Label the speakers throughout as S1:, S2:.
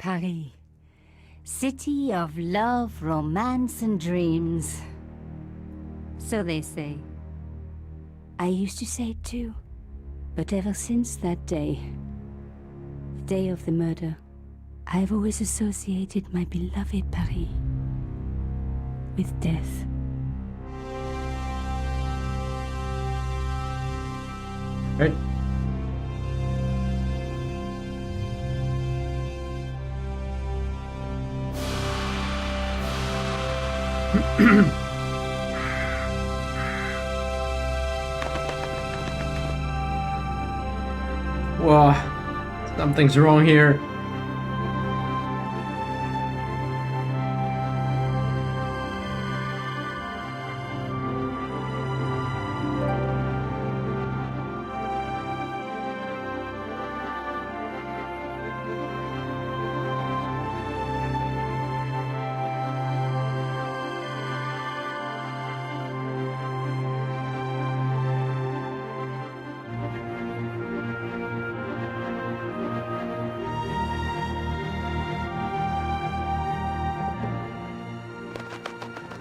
S1: Paris. City of love, romance, and dreams. So they say. I used to say it too. But ever since that day, the day of the murder, I've always associated my beloved Paris with death.
S2: Right. Whoa, something's wrong here.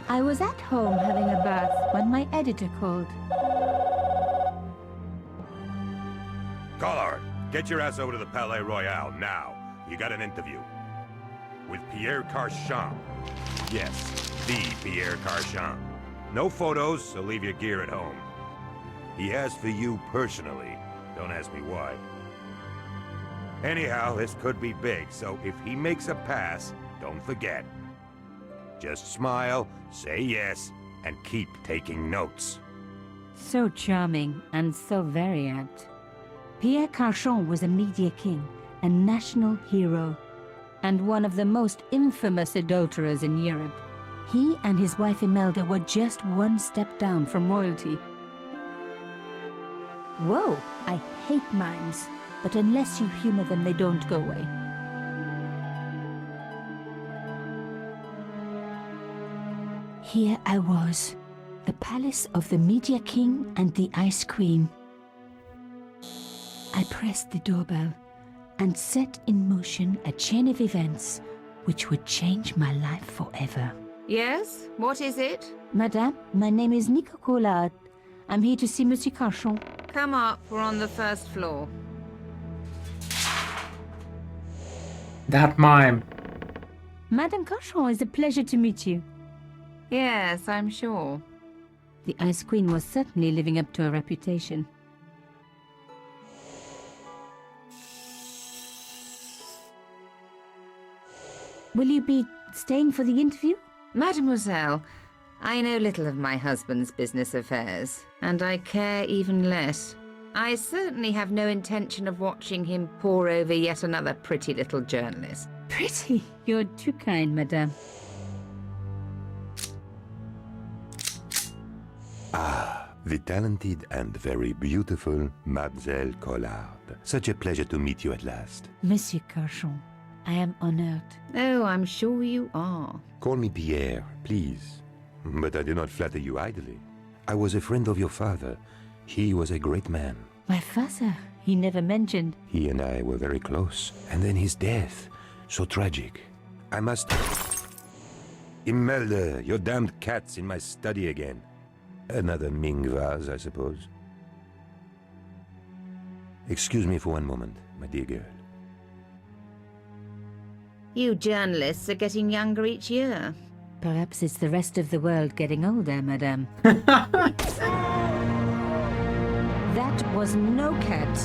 S1: I was at home having a bath when my editor called.
S3: Collard, get your ass over to the Palais Royal now. You got an interview. With Pierre Carchon. Yes, the Pierre Carchon. No photos, so leave your gear at home. He asked for you personally. Don't ask me why. Anyhow, this could be big, so if he makes a pass, don't forget. Just smile, say yes, and keep taking notes.
S1: So charming and so very apt. Pierre Carchon was a media king, a national hero, and one of the most infamous adulterers in Europe. He and his wife Imelda were just one step down from royalty. Whoa, I hate mimes, but unless you humor them, they don't go away. Here I was, the palace of the Media King and the Ice Queen. I pressed the doorbell and set in motion a chain of events which would change my life forever.
S4: Yes? What is it?
S1: Madame, my name is Nico Collard. I'm here to see Monsieur Carchon.
S4: Come up, we're on the first floor.
S2: That mime.
S1: Madame Carchon, it's a pleasure to meet you.
S4: Yes, I'm sure.
S1: The Ice Queen was certainly living up to her reputation. Will you be staying for the interview?
S4: Mademoiselle, I know little of my husband's business affairs, and I care even less. I certainly have no intention of watching him pore over yet another pretty little journalist.
S1: Pretty? You're too kind, madame.
S3: Ah, the talented and very beautiful Mademoiselle Collard. Such a pleasure to meet you at last.
S1: Monsieur Carchon, I am honored.
S4: Oh, I'm sure you are.
S3: Call me Pierre, please. But I do not flatter you idly. I was a friend of your father. He was a great man.
S1: My father, he never mentioned.
S3: He and I were very close. And then his death. So tragic. I must... Imelda, your damned cat's in my study again. Another Ming vase, I suppose. Excuse me for one moment, my dear girl.
S4: You journalists are getting younger each year.
S1: Perhaps it's the rest of the world getting older, madame. That was no cat.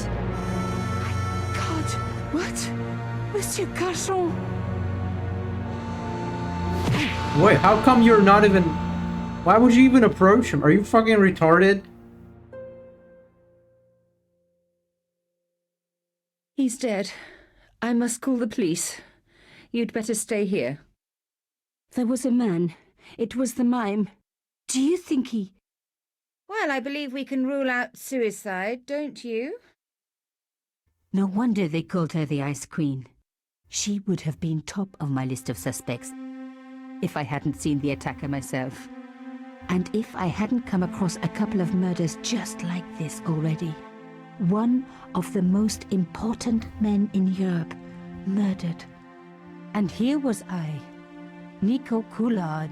S5: God, what? Monsieur Carchon?
S2: Wait, how come you're not even... Why would you even approach him? Are you fucking retarded?
S4: He's dead. I must call the police. You'd better stay here.
S1: There was a man. It was the mime. Do you think he...
S4: Well, I believe we can rule out suicide, don't you?
S1: No wonder they called her the Ice Queen. She would have been top of my list of suspects if I hadn't seen the attacker myself. And if I hadn't come across a couple of murders just like this already. One of the most important men in Europe murdered And here was I, Nico Coulard,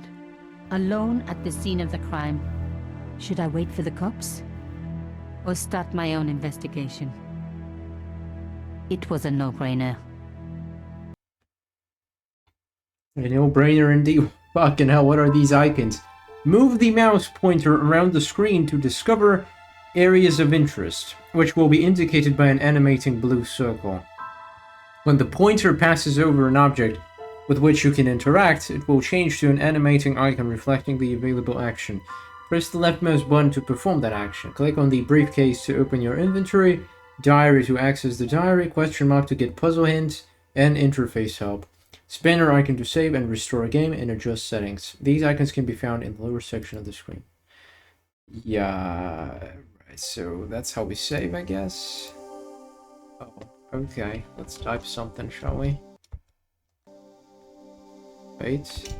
S1: alone at the scene of the crime. Should I wait for the cops? Or start my own investigation? It was a no-brainer.
S2: A no-brainer indeed. Fucking hell, what are these icons? Move the mouse pointer around the screen to discover areas of interest, which will be indicated by an animating blue circle. When the pointer passes over an object with which you can interact, it will change to an animating icon reflecting the available action. Press the left mouse button to perform that action. Click on the briefcase to open your inventory, diary to access the diary, question mark to get puzzle hints, and interface help. Spanner icon to save and restore a game and adjust settings. These icons can be found in the lower section of the screen. Yeah, right, so that's how we save, I guess. Oh, okay, let's type something, shall we? Wait.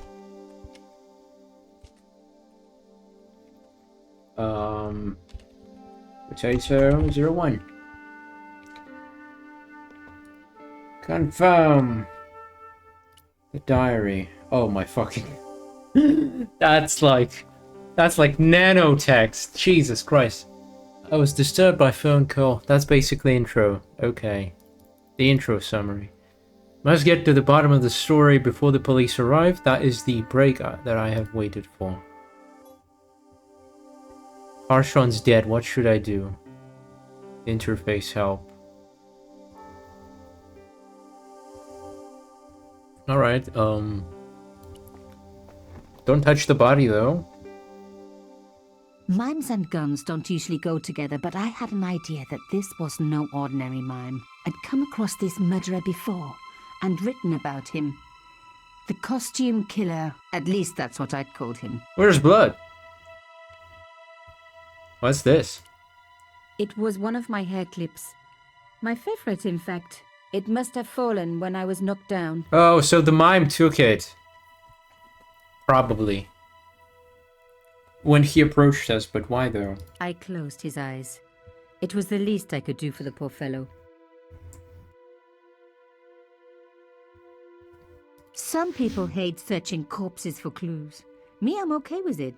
S2: Potato01. Confirm. The diary. Oh my fucking... That's like nanotext. Jesus Christ. I was disturbed by phone call. That's basically intro. Okay. The intro summary. Must get to the bottom of the story before the police arrive. That is the break that I have waited for. Harshawn's dead. What should I do? Interface help. Alright, don't touch the body though.
S1: Mimes and guns don't usually go together, but I had an idea that this was no ordinary mime. I'd come across this murderer before, and written about him. The costume killer, at least that's what I'd called him.
S2: Where's blood? What's this?
S1: It was one of my hair clips. My favorite, in fact. It must have fallen when I was knocked down.
S2: Oh, so the mime took it. Probably. When he approached us, but why though?
S1: I closed his eyes. It was the least I could do for the poor fellow. Some people hate searching corpses for clues. Me, I'm okay with it.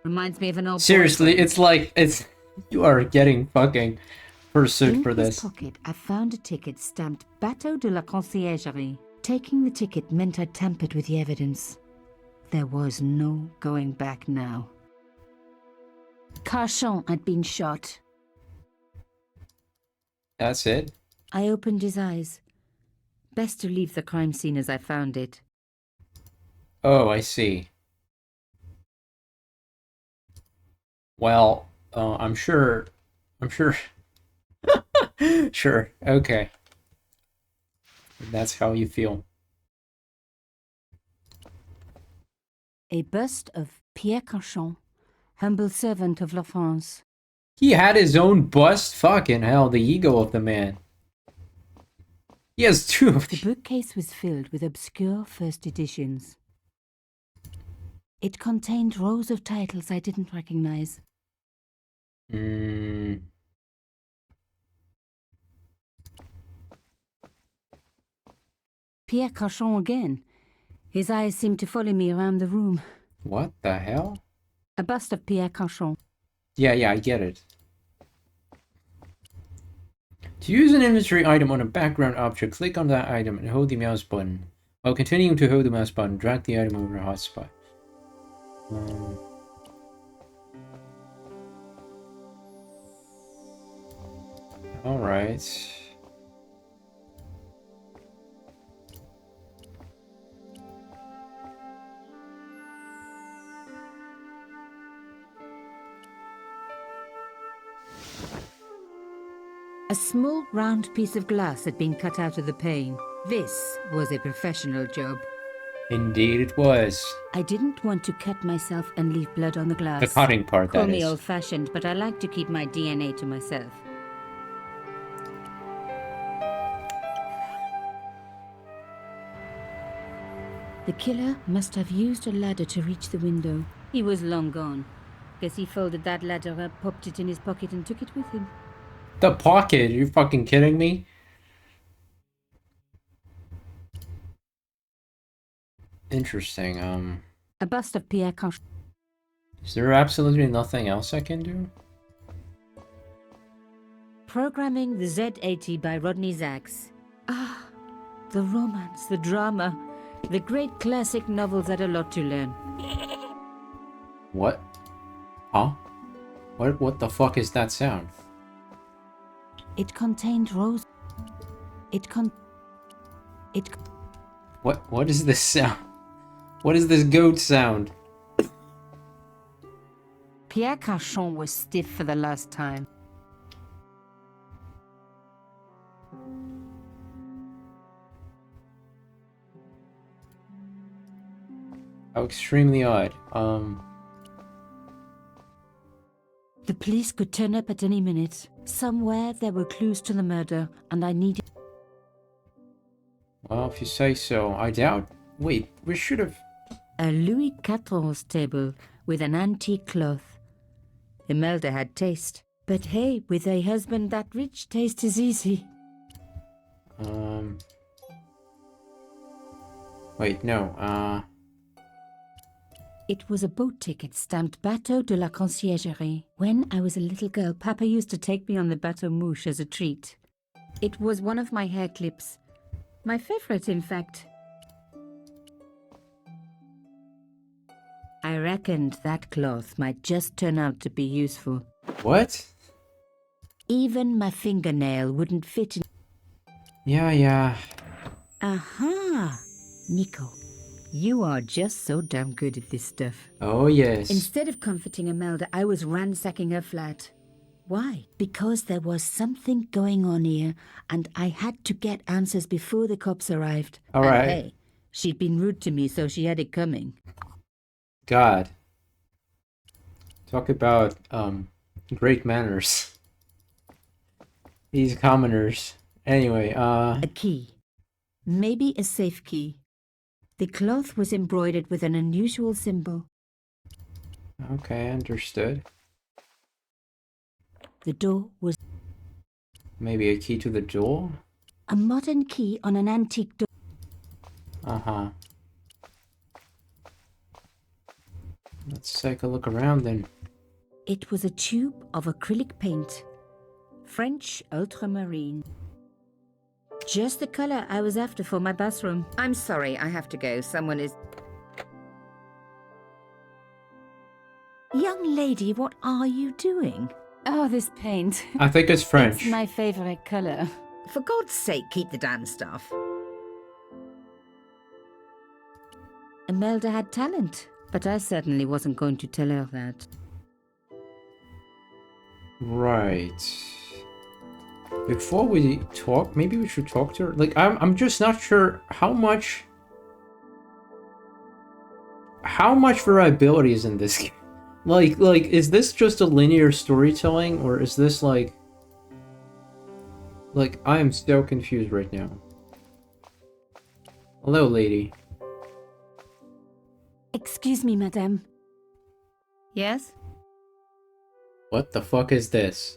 S1: Reminds me of an old
S2: Seriously,
S1: boyfriend.
S2: it's like, you are getting fucking pursued for
S1: In
S2: this.
S1: his pocket, I found a ticket stamped Bateau de la Conciergerie. Taking the ticket meant I tampered with the evidence. There was no going back now. Carchon had been shot.
S2: That's it?
S1: I opened his eyes. Best to leave the crime scene as I found it.
S2: Oh, I see. Well, I'm sure. Sure, okay. That's how you feel.
S1: A bust of Pierre Carchon, humble servant of La France.
S2: He had his own bust? Fucking hell, the ego of the man. He has two of
S1: The bookcase was filled with obscure first editions. It contained rows of titles I didn't recognize. Pierre Carchon again. His eyes seemed to follow me around the room.
S2: What the hell?
S1: A bust of Pierre Carchon.
S2: Yeah, I get it. To use an inventory item on a background object, click on that item and hold the mouse button. While continuing to hold the mouse button, drag the item over a hotspot. Alright.
S1: A small round piece of glass had been cut out of the pane. This was a professional job.
S2: Indeed it was.
S1: I didn't want to cut myself and leave blood on the glass.
S2: The cutting part,
S1: Call
S2: that
S1: me
S2: is.
S1: old-fashioned, but I like to keep my DNA to myself. The killer must have used a ladder to reach the window. He was long gone. Guess he folded that ladder up, popped it in his pocket, and took it with him.
S2: The pocket? Are you fucking kidding me? Interesting.
S1: A bust of Pierre Cauchon.
S2: Is there absolutely nothing else I can do?
S1: Programming the Z80 by Rodney Zacks. Ah, the romance, the drama, the great classic novels had a lot to learn.
S2: What? Huh? What the fuck is that sound?
S1: It contained rose.
S2: What is this sound? What is this goat sound?
S1: Pierre Cauchon was stiff for the last time.
S2: How extremely odd.
S1: The police could turn up at any minute. Somewhere there were clues to the murder, and I needed...
S2: Well, if you say so. I doubt... Wait, we should have...
S1: a Louis XIV table with an antique cloth. Imelda had taste. But hey, with a husband that rich, taste is easy.
S2: Wait, no,
S1: It was a boat ticket stamped Bateau de la Conciergerie. When I was a little girl, Papa used to take me on the Bateau Mouche as a treat. It was one of my hair clips. My favorite, in fact. I reckoned that cloth might just turn out to be useful.
S2: What?
S1: Even my fingernail wouldn't fit in.
S2: Yeah.
S1: Aha! Nico, you are just so damn good at this stuff.
S2: Oh, yes.
S1: Instead of comforting Imelda, I was ransacking her flat. Why? Because there was something going on here, and I had to get answers before the cops arrived.
S2: All
S1: And
S2: right.
S1: hey, she'd been rude to me, so she had it coming.
S2: God. Talk about, great manners. These commoners. Anyway,
S1: A key. Maybe a safe key. The cloth was embroidered with an unusual symbol.
S2: Okay, understood.
S1: The door was
S2: Maybe a key to the door?
S1: a modern key on an antique door.
S2: Uh-huh. Let's take a look around then.
S1: It was a tube of acrylic paint. French ultramarine. Just the color I was after for my bathroom.
S4: I'm sorry, I have to go. Someone is...
S1: Young lady, what are you doing? Oh, this paint.
S2: I think it's French.
S1: It's my favorite color.
S4: For God's sake, keep the damn stuff.
S1: Imelda had talent, but I certainly wasn't going to tell her that.
S2: Right. Before we talk, maybe we should talk to her. Like, I'm just not sure how much variability is in this game. Like, is this just a linear storytelling, or is this like, I am so confused right now. Hello, lady.
S1: Excuse me, madame.
S4: Yes?
S2: What the fuck is this?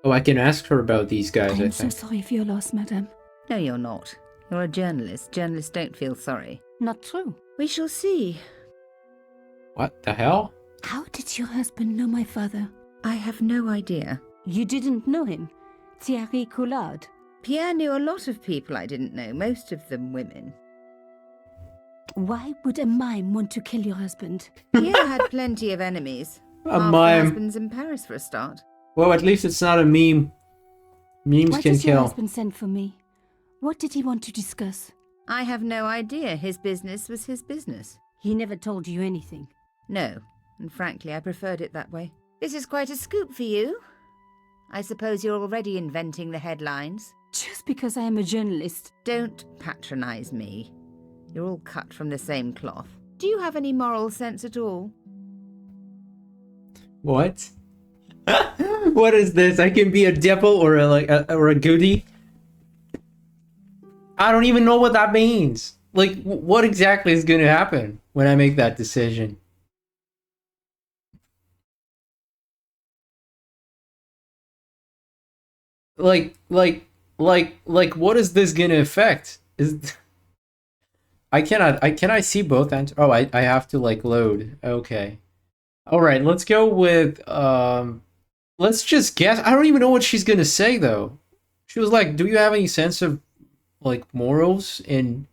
S2: Oh, I can ask her about these guys, I
S1: I'm so
S2: think.
S1: sorry for your loss, madame.
S4: No, you're not. You're a journalist. Journalists don't feel sorry.
S1: Not true.
S4: We shall see.
S2: What the hell?
S1: How did your husband know my father?
S4: I have no idea.
S1: You didn't know him? Thierry Coulard.
S4: Pierre knew a lot of people I didn't know, most of them women.
S1: Why would a mime want to kill your husband?
S4: Pierre had plenty of enemies.
S2: A
S4: Half the
S2: mime.
S4: husbands in Paris for a start.
S2: Well, at least it's not a meme. Memes
S1: Why
S2: can
S1: does your
S2: kill.
S1: husband send for me? What did he want to discuss?
S4: I have no idea. His business was his business.
S1: He never told you anything.
S4: No, and frankly, I preferred it that way. This is quite a scoop for you. I suppose you're already inventing the headlines.
S1: Just because I am a journalist.
S4: Don't patronize me. You're all cut from the same cloth. Do you have any moral sense at all?
S2: What? What is this? I can be a devil or a goody? I don't even know what that means. Like, what exactly is going to happen when I make that decision? Like, what is this going to affect? Can I see both ends? Oh, I have to like load. Okay. All right, let's go with let's just guess. I don't even know what she's gonna say though. She was like, "Do you have any sense of like morals?" And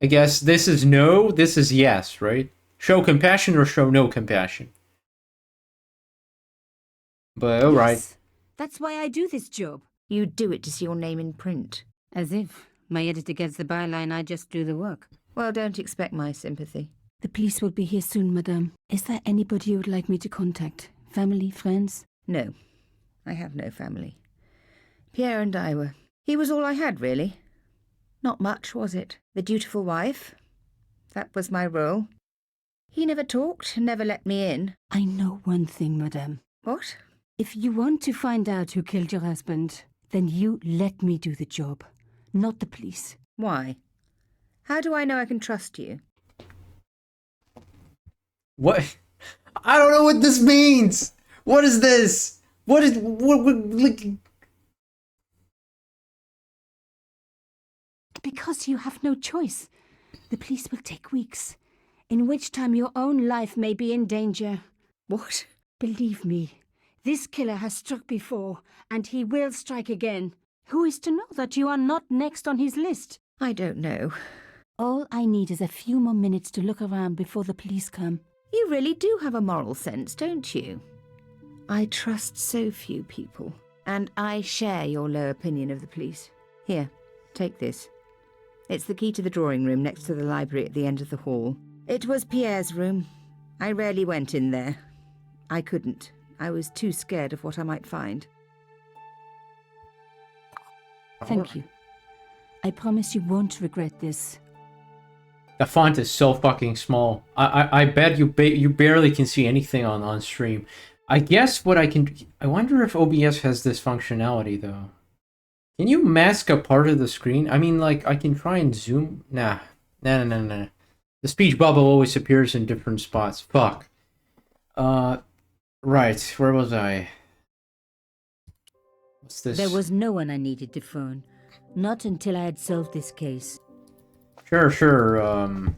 S2: I guess this is no, this is yes, right? Show compassion or show no compassion. But all right.
S1: Yes, that's why I do this job.
S4: You do it to see your name in print.
S1: As if my editor gets the byline, I just do the work.
S4: Well, don't expect my sympathy.
S1: The police will be here soon, madame. Is there anybody you would like me to contact? Family, friends?
S4: No, I have no family. Pierre and I were... He was all I had, really. Not much, was it? The dutiful wife. That was my role. He never talked, never let me in.
S1: I know one thing, madame.
S4: What?
S1: If you want to find out who killed your husband, then you let me do the job, not the police.
S4: Why? How do I know I can trust you?
S2: What? I don't know what this means. What is this? What is like?
S1: Because you have no choice. The police will take weeks, in which time your own life may be in danger.
S4: What?
S1: Believe me, this killer has struck before, and he will strike again. Who is to know that you are not next on his list?
S4: I don't know.
S1: All I need is a few more minutes to look around before the police come.
S4: You really do have a moral sense, don't you? I trust so few people, and I share your low opinion of the police. Here, take this. It's the key to the drawing room next to the library at the end of the hall. It was Pierre's room. I rarely went in there. I couldn't. I was too scared of what I might find.
S1: Thank you. I promise you won't regret this.
S2: The font is so fucking small. I bet you barely can see anything on stream. I guess what I can... I wonder if OBS has this functionality, though. Can you mask a part of the screen? I mean, like, I can try and zoom... Nah. The speech bubble always appears in different spots. Fuck. Right. Where was I? What's this?
S1: There was no one I needed to phone. Not until I had solved this case.
S2: Sure.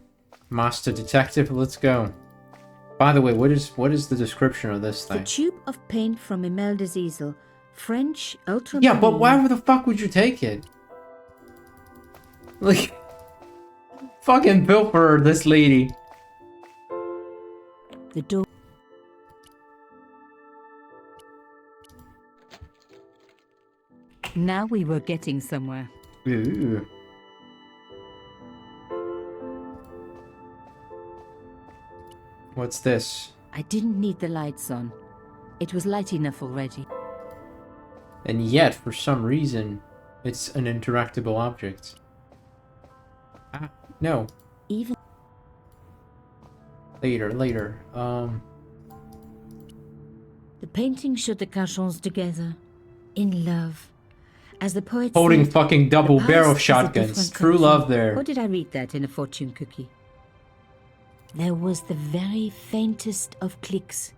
S2: Master Detective, let's go. By the way, what is the description of this thing?
S1: The tube of paint from Imelda's easel. French, ultramarine...
S2: Yeah, but why the fuck would you take it? Like... fucking built for this lady.
S1: The door... Now we were getting somewhere.
S2: Ooh. What's this?
S1: I didn't need the lights on. It was light enough already.
S2: And yet, for some reason, it's an interactable object. Ah, no.
S1: Even...
S2: Later.
S1: The painting showed the Cachons together. In love. As the poet
S2: Holding
S1: said,
S2: fucking double
S1: the
S2: barrel
S1: past is a
S2: shotguns.
S1: different
S2: True
S1: country.
S2: love there.
S1: Or did I read that in a fortune cookie? There was the very faintest of clicks.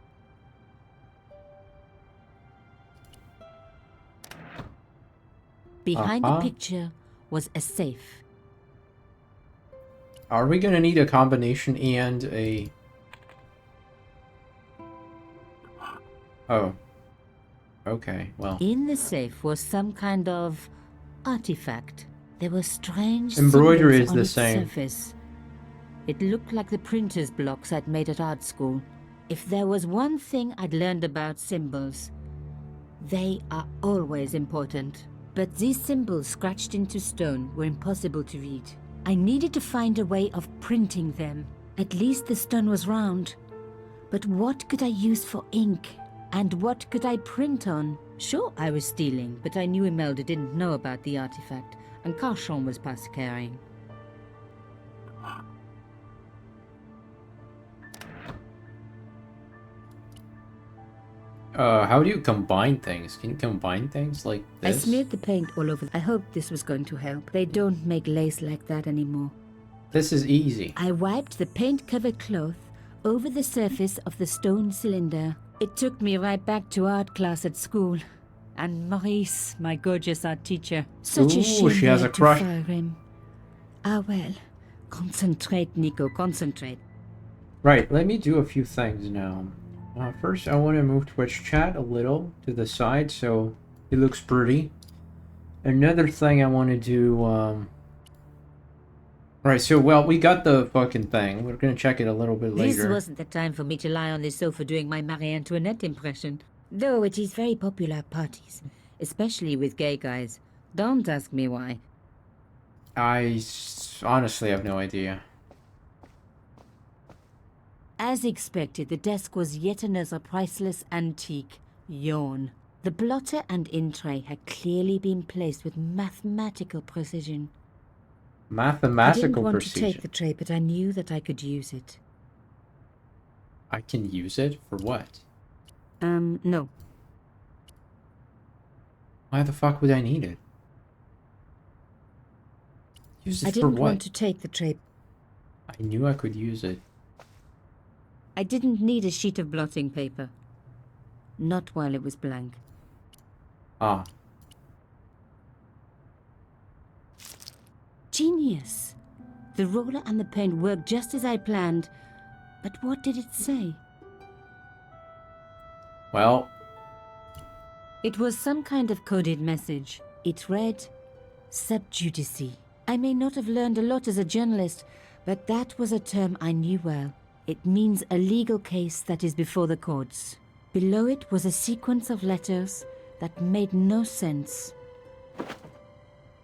S1: Behind the picture was a safe.
S2: Are we gonna need a combination and a... Oh. Okay, well.
S1: In the safe was some kind of artifact. There were strange
S2: Embroidery
S1: symbols
S2: is
S1: on
S2: the
S1: its
S2: same.
S1: surface. It looked like the printer's blocks I'd made at art school. If there was one thing I'd learned about symbols, they are always important. But these symbols scratched into stone were impossible to read. I needed to find a way of printing them. At least the stone was round. But what could I use for ink? And what could I print on? Sure, I was stealing, but I knew Imelda didn't know about the artifact, and Cachon was past caring.
S2: How do you combine things? Can you combine things like
S1: I
S2: this?
S1: smeared the paint all over. I hoped this was going to help. They don't make lace like that anymore.
S2: This is easy.
S1: I wiped the paint-covered cloth over the surface of the stone cylinder. It took me right back to art class at school. And Maurice, my gorgeous art teacher. Such a
S2: Ooh,
S1: shame
S2: she has
S1: they
S2: a
S1: had to
S2: crush.
S1: fire him. Ah well, Concentrate, Nico, concentrate.
S2: Right, let me do a few things now. First, I want to move Twitch chat a little to the side so it looks pretty. Another thing I want to do, Right, so, well, we got the fucking thing. We're gonna check it a little bit later.
S1: This wasn't the time for me to lie on the sofa doing my Marie Antoinette impression. Though it is very popular at parties, especially with gay guys. Don't ask me why.
S2: Honestly have no idea.
S1: As expected, the desk was yet another priceless antique. Yawn. The blotter and in tray had clearly been placed with mathematical precision.
S2: Mathematical
S1: I didn't want
S2: precision.
S1: to take the tray, but I knew that I could use it.
S2: I can use it? For what?
S1: No.
S2: Why the fuck would I need it? Use it
S1: I
S2: for
S1: didn't
S2: what?
S1: want to take the tray.
S2: I knew I could use it.
S1: I didn't need a sheet of blotting paper. Not while it was blank.
S2: Ah.
S1: Genius! The roller and the pen worked just as I planned. But what did it say?
S2: Well,
S1: It was some kind of coded message. It read, sub judice. I may not have learned a lot as a journalist, but that was a term I knew well. It means a legal case that is before the courts. Below it was a sequence of letters that made no sense.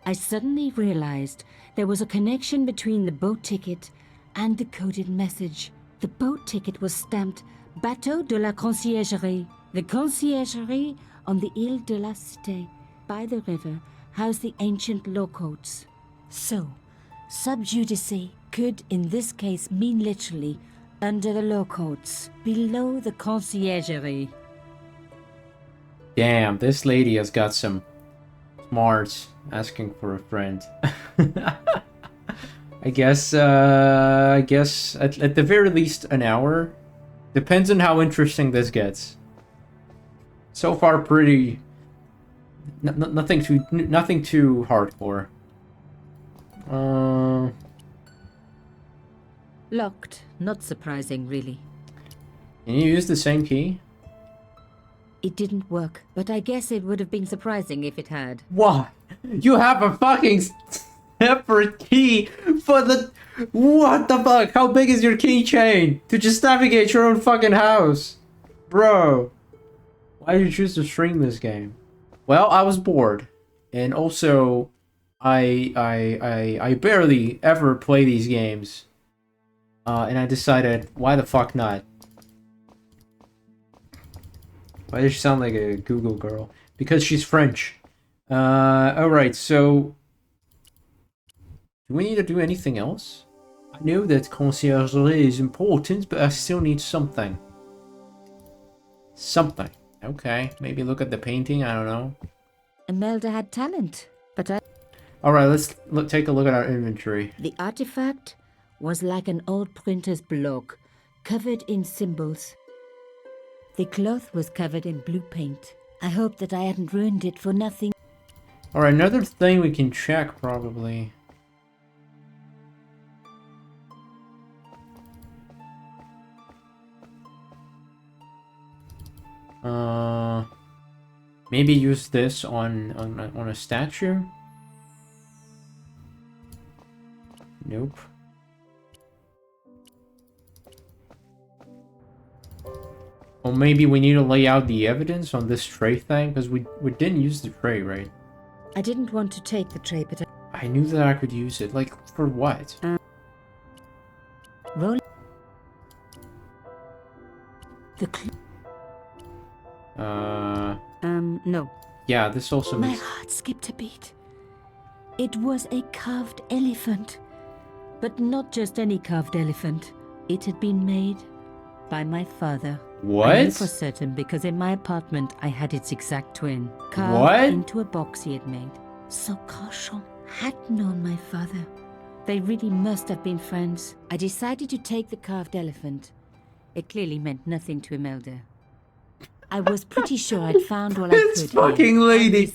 S1: I suddenly realized there was a connection between the boat ticket and the coded message. The boat ticket was stamped Bateau de la Conciergerie. The conciergerie on the Ile de la Cité, by the river, housed the ancient law courts. So, sub judice could in this case mean literally under the law courts, below the conciergerie.
S2: damn, this lady has got some smarts asking for a friend. I guess at the very least an hour. Depends on how interesting this gets. So far, pretty. Nothing too hardcore.
S1: Locked. Not surprising, really.
S2: Can you use the same key?
S1: It didn't work, but I guess it would have been surprising if it had.
S2: What? You have a fucking separate key for the... What the fuck? How big is your keychain? To just navigate your own fucking house? Bro. Why did you choose to stream this game? Well, I was bored. And also, I barely ever play these games. And I decided, why the fuck not? Why does she sound like a Google girl? Because she's French. Alright, so... Do we need to do anything else? I know that conciergerie is important, but I still need something. Something. Okay, maybe look at the painting, I don't know.
S1: Imelda had talent, but
S2: Alright, let's take a look at our inventory.
S1: the artifact was like an old printer's block, covered in symbols. The cloth was covered in blue paint. I hoped that I hadn't ruined it for nothing.
S2: Alright, another thing we can check, probably. Maybe use this on a statue? Nope. Or maybe we need to lay out the evidence on this tray thing, because we didn't use the tray, right?
S1: I didn't want to take the tray, but
S2: I knew that I could use it. Like, for what?
S1: roll the no.
S2: Yeah, this also
S1: My
S2: makes...
S1: heart skipped a beat. It was a carved elephant. But not just any carved elephant. It had been made by my father. I know
S2: What?
S1: for certain because in my apartment I had its exact twin. Carved
S2: What?
S1: into a box he had made. So Carchon had known my father. They really must have been friends. I decided to take the carved elephant. It clearly meant nothing to Imelda. I was pretty sure I'd found all I could.
S2: This fucking lady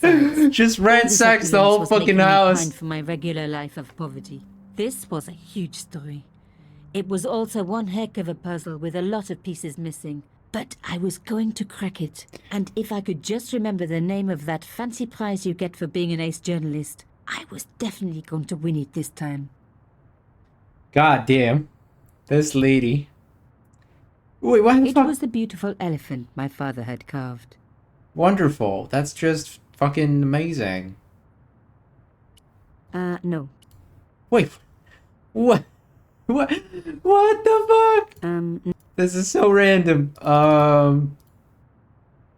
S2: just ransacks the whole fucking house.
S1: For my regular life of poverty. This was a huge story. It was also one heck of a puzzle with a lot of pieces missing. But I was going to crack it. And if I could just remember the name of that fancy prize you get for being an ace journalist, I was definitely going to win it this time.
S2: God damn. This lady. Wait, what the
S1: It
S2: fuck?
S1: was the beautiful elephant my father had carved.
S2: Wonderful. That's just fucking amazing.
S1: No.
S2: Wait. What? What? What the fuck? This is so random.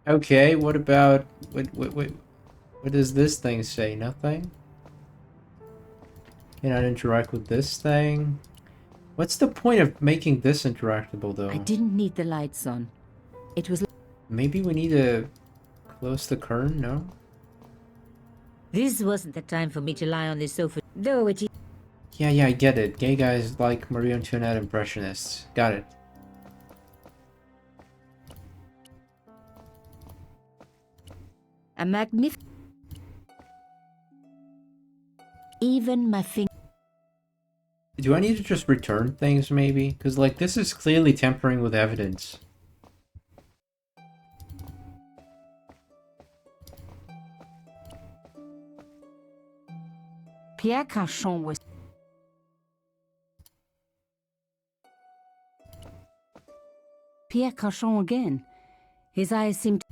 S2: Okay, what about... What does this thing say? Nothing? Cannot interact with this thing? What's the point of making this interactable, though?
S1: I didn't need the lights on. It was...
S2: Maybe we need to close the curtain, no?
S1: This wasn't the time for me to lie on this sofa. Though it...
S2: Yeah, I get it. Gay guys like Marie Antoinette impressionists. Got it.
S1: A magnificent... Even my finger...
S2: Do I need to just return things, maybe? Because, like, this is clearly tampering with evidence.
S1: Pierre Cachon was... Pierre Cachon again. His eyes seemed...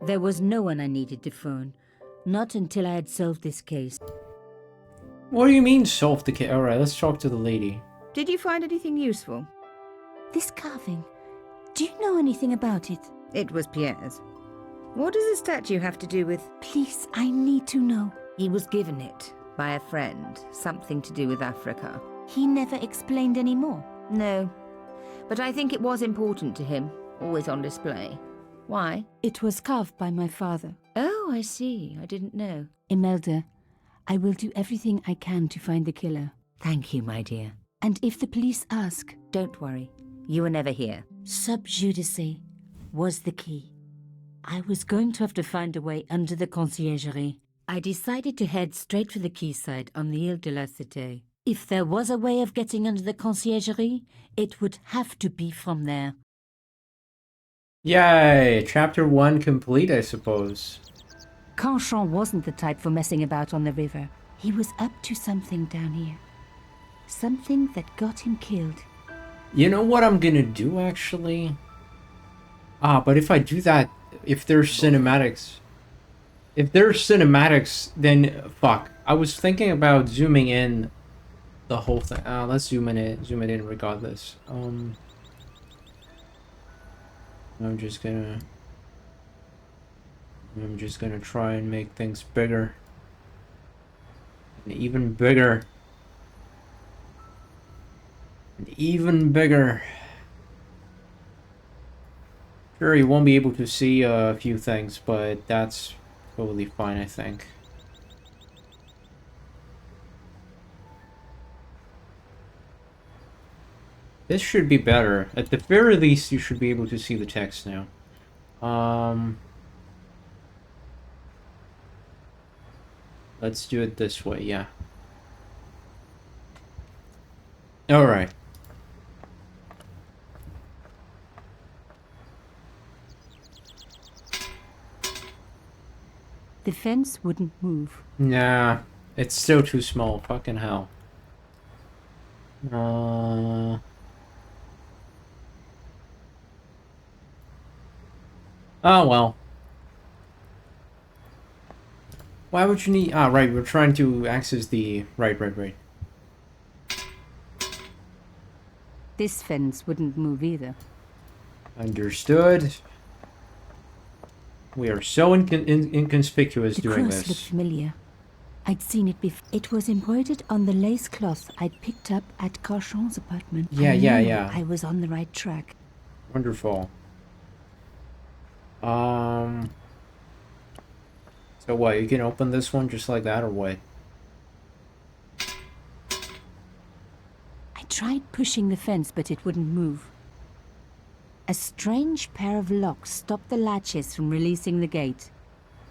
S1: There was no one I needed to phone. Not until I had solved this case.
S2: What do you mean, solve the case? Alright, let's talk to the lady.
S4: Did you find anything useful?
S1: This carving. Do you know anything about it?
S4: It was Pierre's. What does the statue have to do with...
S1: Please, I need to know.
S4: He was given it by a friend. Something to do with Africa.
S1: He never explained any more.
S4: No. But I think it was important to him. Always on display. Why?
S1: It was carved by my father.
S4: Oh, I see. I didn't know.
S1: Imelda, I will do everything I can to find the killer.
S4: Thank you, my dear.
S1: And if the police ask,
S4: Don't worry. You were never here.
S1: sub judice was the key. I was going to have to find a way under the conciergerie. I decided to head straight for the quayside on the Ile de la Cité. If there was a way of getting under the conciergerie, it would have to be from there.
S2: Yay! Chapter 1 complete, I suppose.
S1: Canchon wasn't the type for messing about on the river. He was up to something down here. Something that got him killed.
S2: You know what I'm gonna do, actually? But if I do that, if there's cinematics... If there's cinematics, then fuck. I was thinking about zooming in the whole thing. Let's zoom it in regardless. I'm just gonna try and make things bigger. And even bigger. And even bigger. Sure, you won't be able to see a few things, but that's totally fine, I think. This should be better. At the very least, you should be able to see the text now. Let's do it this way, yeah. Alright.
S1: The fence wouldn't move.
S2: Nah, it's still too small. Fucking hell. Oh well. Why would you need... right, we're trying to access the... Right.
S1: This fence wouldn't move either.
S2: Understood. We are so inconspicuous
S1: The
S2: doing
S1: cross looked
S2: this.
S1: familiar. I'd seen it before. It was embroidered on the lace cloth I'd picked up at Carchon's apartment.
S2: Yeah,
S1: I
S2: yeah,
S1: knew
S2: yeah.
S1: I was on the right track.
S2: Wonderful. So what, you can open this one just like that, or what?
S1: I tried pushing the fence, but it wouldn't move. A strange pair of locks stopped the latches from releasing the gate.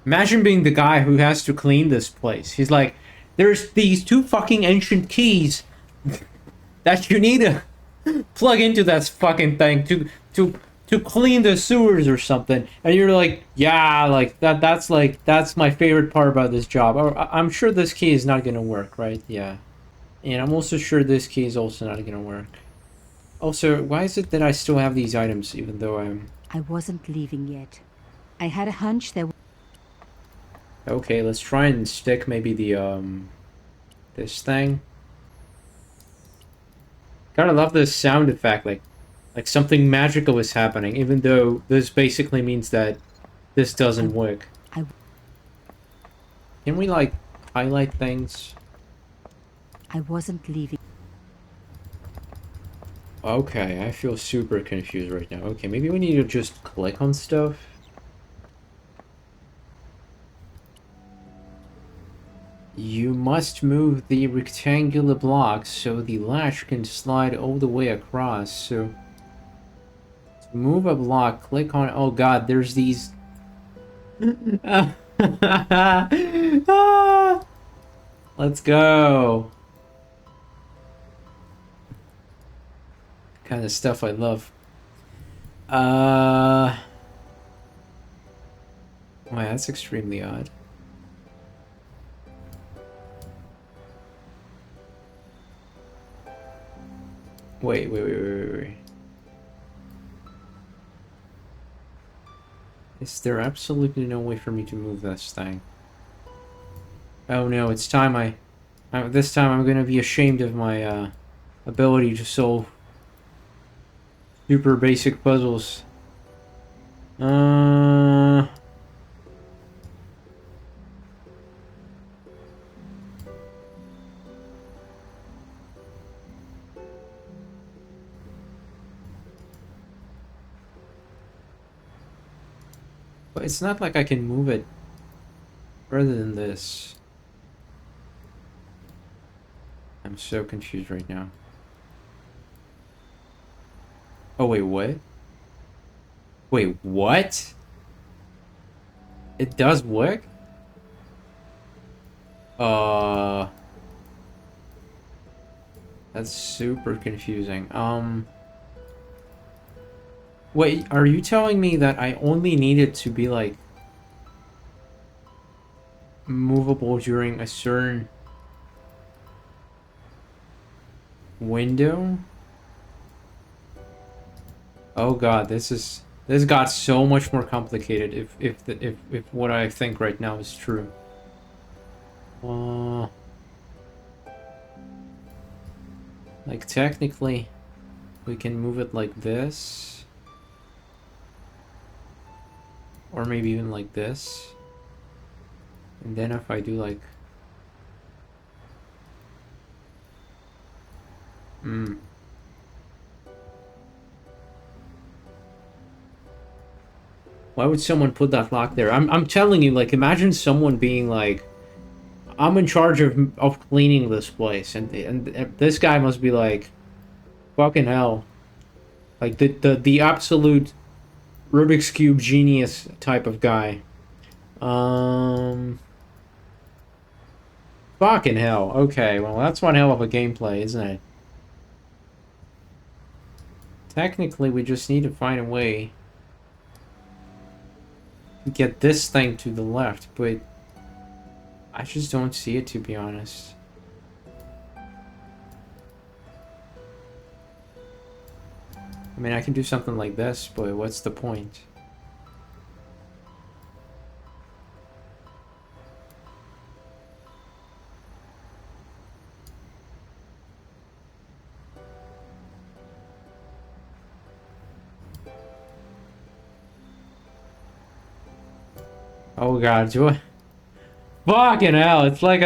S2: Imagine being the guy who has to clean this place. He's like, there's these 2 fucking ancient keys that you need to plug into that fucking thing to clean the sewers or something. And you're like, yeah, like that's my favorite part about this job. I'm sure this key is not gonna work, right? Yeah. And I'm also sure this key is also not gonna work. Also, why is it that I still have these items even though
S1: I wasn't leaving yet. I had a hunch there.
S2: Okay, let's try and stick maybe the this thing. Gotta love this sound effect, like something magical is happening, even though this basically means that this doesn't work. Can we like highlight things?
S1: I wasn't leaving.
S2: Okay, I feel super confused right now. Okay, maybe we need to just click on stuff. You must move the rectangular blocks so the latch can slide all the way across. So, to move a block, click on... Oh god, there's these... Let's go! Kind of stuff I love. Wow, that's extremely odd. Wait. Is there absolutely no way for me to move this thing? Oh no, it's time this time I'm gonna be ashamed of my ability to solve super basic puzzles. But it's not like I can move it further than this. I'm so confused right now. Oh, wait, what? Wait, what? It does work? That's super confusing. Wait, are you telling me that I only need it to be, like, movable during a certain window? Oh god, this got so much more complicated if what I think right now is true. Like technically we can move it like this. Or maybe even like this. And then if I do like Why would someone put that lock there? I'm telling you, like, imagine someone being like, I'm in charge of cleaning this place, and this guy must be like, fucking hell, like the absolute Rubik's Cube genius type of guy. Fucking hell. Okay, well that's one hell of a gameplay, isn't it? Technically, we just need to find a way to get this thing to the left, but I just don't see it, to be honest. I mean, I can do something like this, but what's the point? Oh god, do I... Fucking hell, it's like...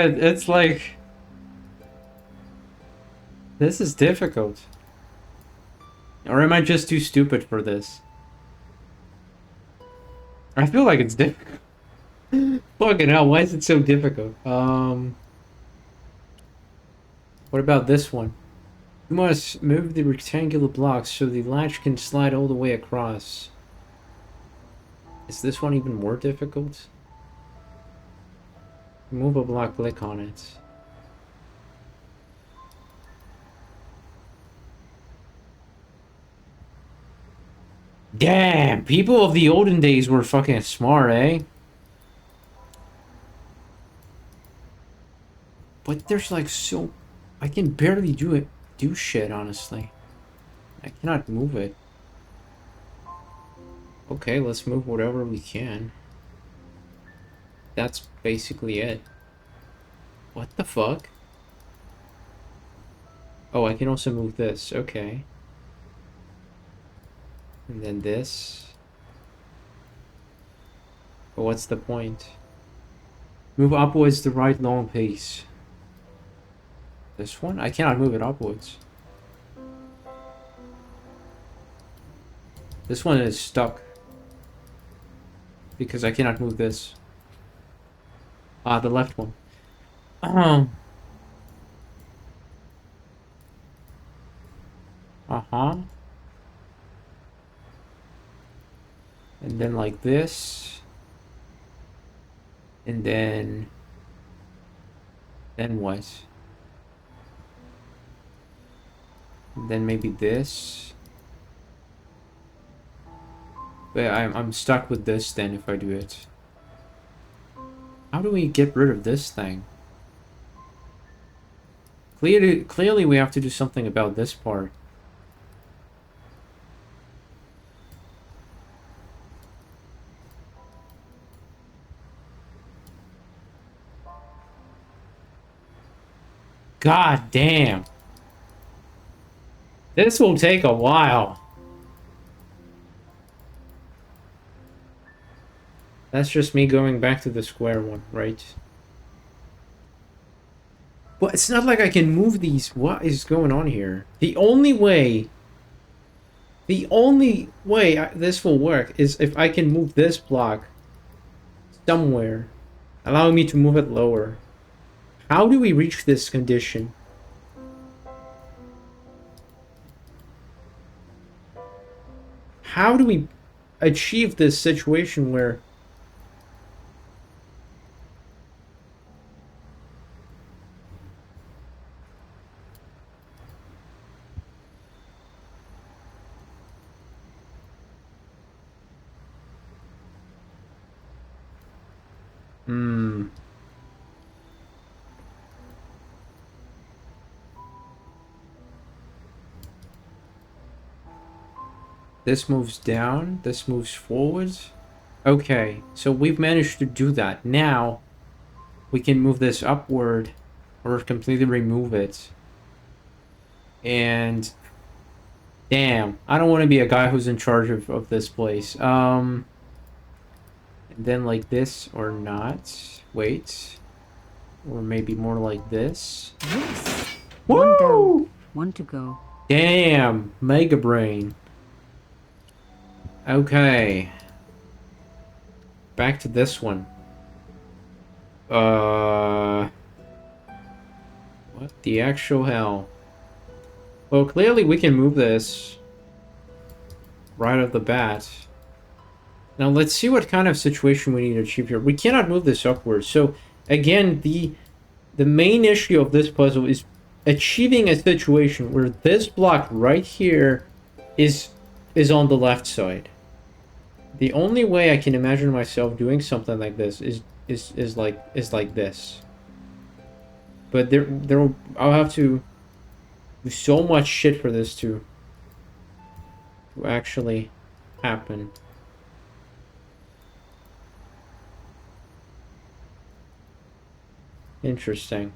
S2: This is difficult. Or am I just too stupid for this? I feel like it's difficult. Fucking hell, why is it so difficult? What about this one? You must move the rectangular blocks so the latch can slide all the way across. Is this one even more difficult? Move a block, click on it. Damn, people of the olden days were fucking smart, eh? But there's like so... I can barely do shit, honestly. I cannot move it. Okay, let's move whatever we can. That's basically it. What the fuck? Oh, I can also move this. Okay. And then this. But what's the point? Move upwards the right long piece. This one? I cannot move it upwards. This one is stuck. Because I cannot move this. Ah, the left one. Uh-huh. And then like this. And then what? And then maybe this. But I'm stuck with this then if I do it. How do we get rid of this thing? Clearly we have to do something about this part. God damn. This will take a while. That's just me going back to the square one, right? But it's not like I can move these. What is going on here? The only way this will work is if I can move this block somewhere, allowing me to move it lower. How do we reach this condition? How do we achieve this situation where... This moves down, this moves forwards. Okay, so we've managed to do that. Now, we can move this upward or completely remove it. And... damn, I don't want to be a guy who's in charge of this place. And then like this or not. Wait. Or maybe more like this.
S1: Yes.
S2: Woo!
S1: One down, one to go.
S2: Damn, Mega Brain. Okay. Back to this one. What the actual hell? Well, clearly we can move this right off the bat. Now let's see what kind of situation we need to achieve here. We cannot move this upwards. So again, the main issue of this puzzle is achieving a situation where this block right here is on the left side. The only way I can imagine myself doing something like this is like this. But I'll have to do so much shit for this to actually happen. Interesting.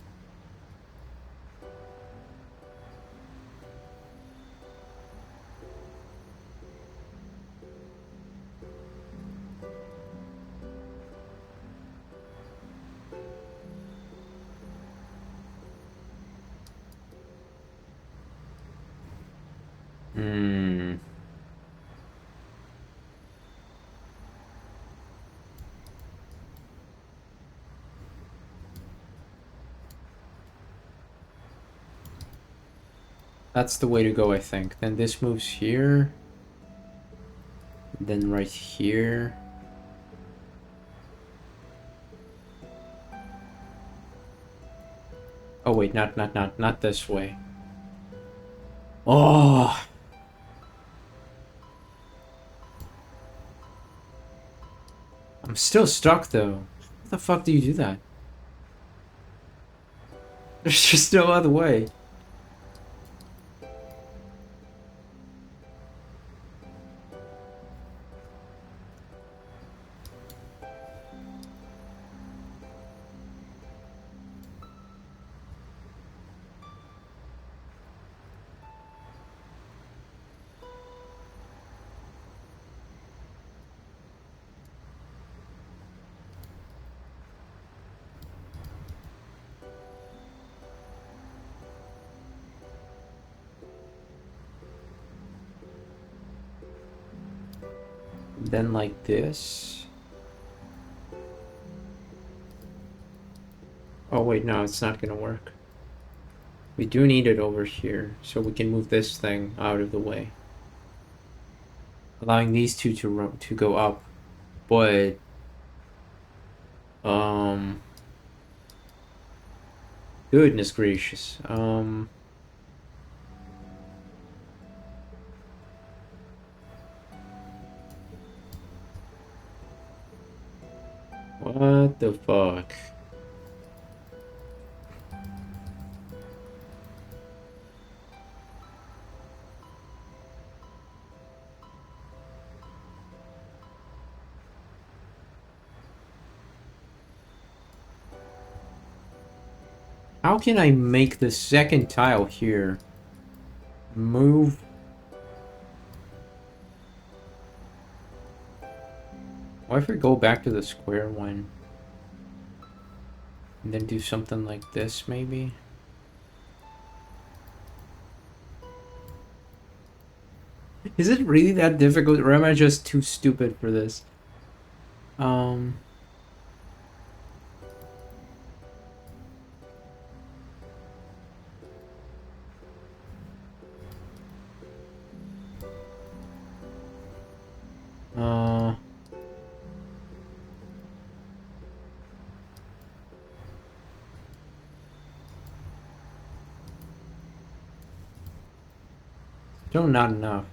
S2: That's the way to go, I think. Then this moves here. Then right here. Oh wait, not this way. Oh! I'm still stuck though. How the fuck do you do that? There's just no other way. Then like this. Oh wait, no, it's not gonna work. We do need it over here, so we can move this thing out of the way. Allowing these two to go up. But goodness gracious. What the fuck? How can I make the second tile here move? What if we go back to the square one? And then do something like this, maybe? Is it really that difficult, or am I just too stupid for this? Still not enough.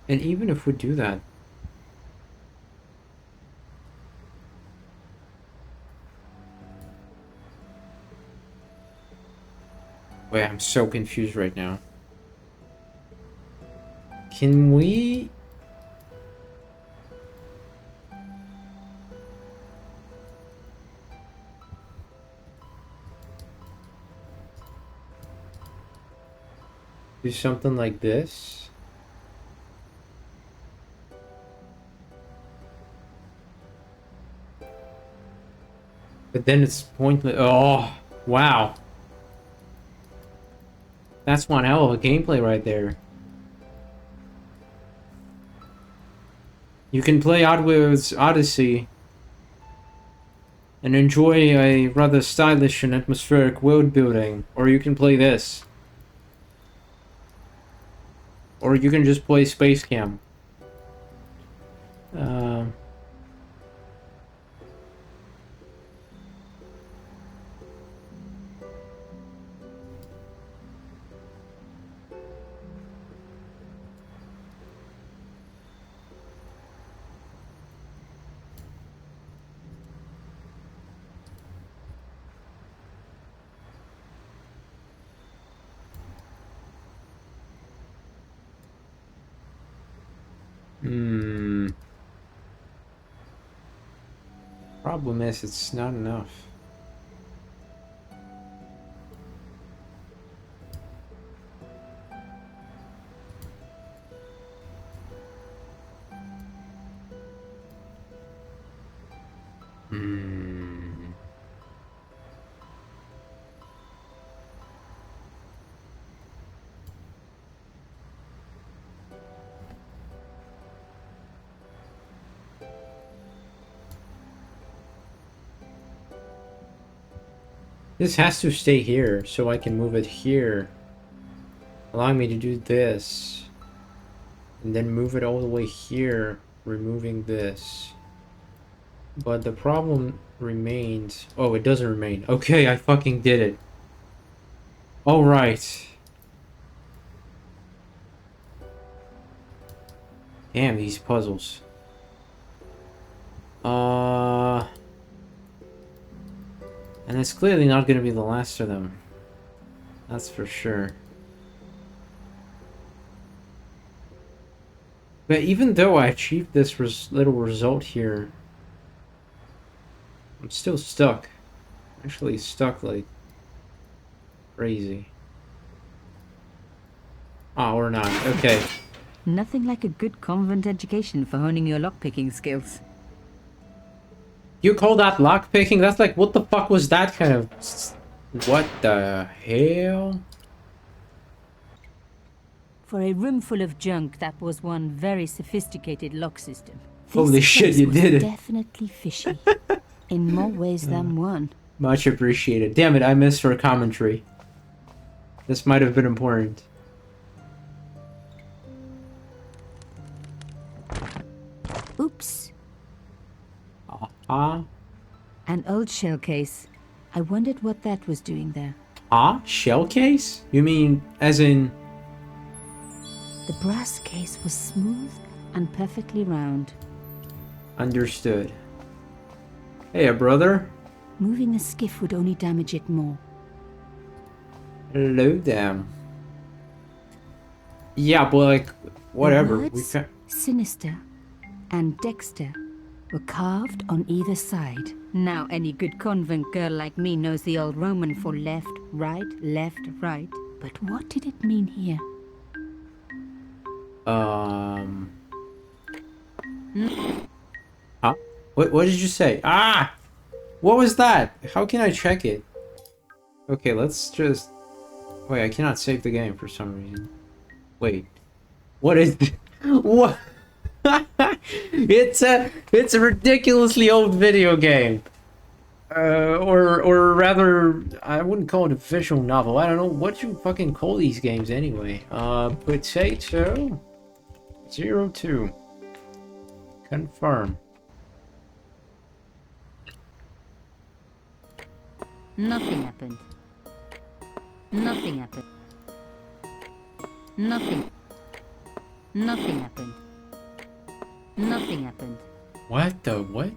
S2: And even if we do that, wait, I'm so confused right now. Can we? Do something like this? But then it's pointless. Oh, wow. That's one hell of a gameplay right there. You can play Oddworld's Odyssey and enjoy a rather stylish and atmospheric world building, or you can play this. Or you can just play Space Cam. Problem is, it's not enough. This has to stay here, so I can move it here. Allowing me to do this. And then move it all the way here, removing this. But the problem remains... Oh, it doesn't remain. Okay, I fucking did it. Alright. Damn, these puzzles. And it's clearly not going to be the last of them. That's for sure. But even though I achieved this little result here, I'm still stuck. Actually stuck like crazy. Oh, or not. Okay.
S1: Nothing like a good convent education for honing your lockpicking skills.
S2: You call that lockpicking? That's like, what the fuck was that kind of... What the hell?
S1: For a room full of junk, that was one very sophisticated lock system.
S2: Holy shit, you did it.
S1: Definitely fishy. In more ways than one.
S2: Much appreciated. Damn it, I missed her commentary. This might have been important.
S1: Oops.
S2: Ah?
S1: An old shell case. I wondered what that was doing there.
S2: Ah? Shell case? You mean as in...
S1: The brass case was smooth and perfectly round.
S2: Understood. Hey, brother.
S1: Moving a skiff would only damage it more.
S2: Hello, damn. Yeah, but like, whatever.
S1: The words Sinister and Dexter were carved on either side. Now any good convent girl like me knows the old Roman for left, right, left, right. But what did it mean here?
S2: Huh? What did you say? Ah! What was that? How can I check it? Okay, let's just... Wait, I cannot save the game for some reason. Wait. What is... What? It's a ridiculously old video game. Or rather, I wouldn't call it a visual novel. I don't know what you fucking call these games anyway. Potato 02. Confirm.
S1: Nothing happened. Nothing happened. Nothing. Nothing happened. Nothing happened.
S2: What the what?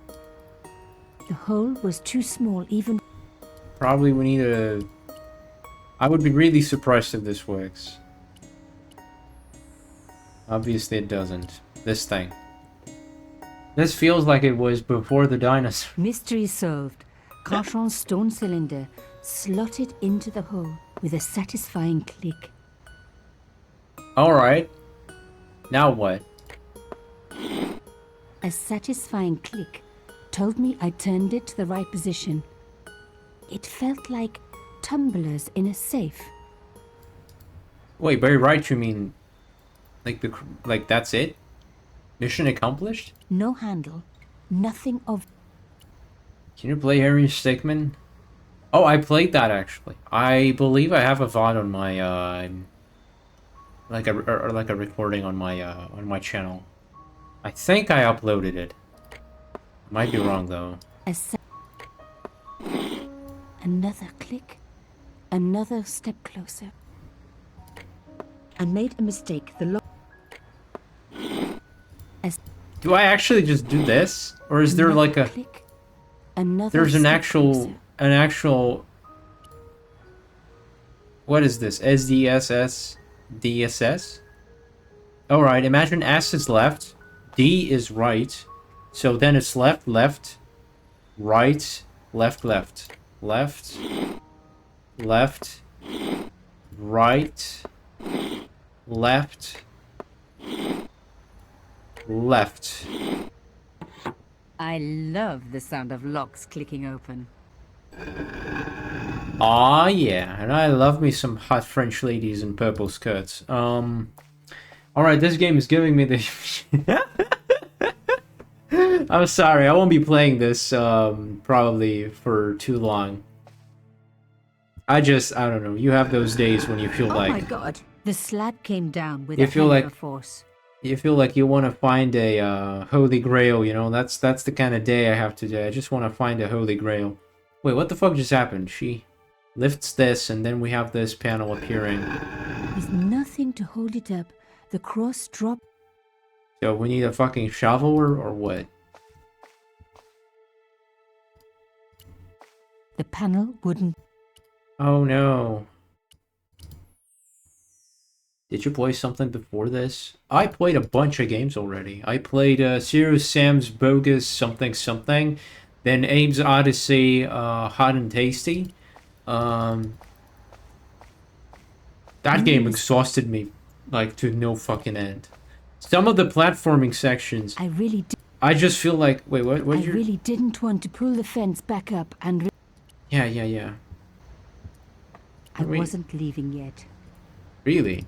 S1: The hole was too small even...
S2: Probably we need a... I would be really surprised if this works. Obviously it doesn't. This thing. This feels like it was before the dinosaur.
S1: Mystery solved. Carchon's stone cylinder slotted into the hole with a satisfying click.
S2: Alright. Now what?
S1: A satisfying click told me I turned it to the right position. It felt like tumblers in a safe.
S2: Wait, by right you mean... Like that's it? Mission accomplished?
S1: No handle. Nothing of...
S2: Can you play Harry Stickmin? Oh, I played that actually. I believe I have a VOD on my like a recording on my channel. I think I uploaded it. Might be wrong though.
S1: Another click. Another step closer. I made a mistake. The lock...
S2: Do I actually just do this? Or is there like a...
S1: Click. Another
S2: There's an
S1: step
S2: actual...
S1: closer.
S2: What is this? SDSS? DSS? Alright, imagine S is left. D is right. So then it's left, left, right, left, left. Left, left, right, left, left.
S1: I love the sound of locks clicking open.
S2: Aw, yeah, and I love me some hot French ladies in purple skirts. Alright, this game is giving me the... I'm sorry, I won't be playing this, probably for too long. I don't know. You have those days when you feel
S1: Oh my
S2: like
S1: god. The slab came down with
S2: You
S1: a
S2: feel
S1: hell
S2: like-
S1: of a force.
S2: you want to find a holy grail, you know? That's the kind of day I have today. I just want to find a holy grail. Wait, what the fuck just happened? She lifts this and then we have this panel appearing.
S1: With nothing to hold it up, the cross dropped.
S2: So we need a fucking shovel or what?
S1: The panel wouldn't.
S2: Oh no. Did you play something before this? I played a bunch of games already. I played Serious Sam's Bogus something something, then Abe's Odyssey, Hot and Tasty. That game exhausted me, like, to no fucking end. Some of the platforming sections,
S1: I really did.
S2: I just feel like, wait, what
S1: I
S2: did you...
S1: really didn't want to pull the fence back up and.
S2: Yeah.
S1: I
S2: Wait.
S1: wasn't leaving yet.
S2: Really?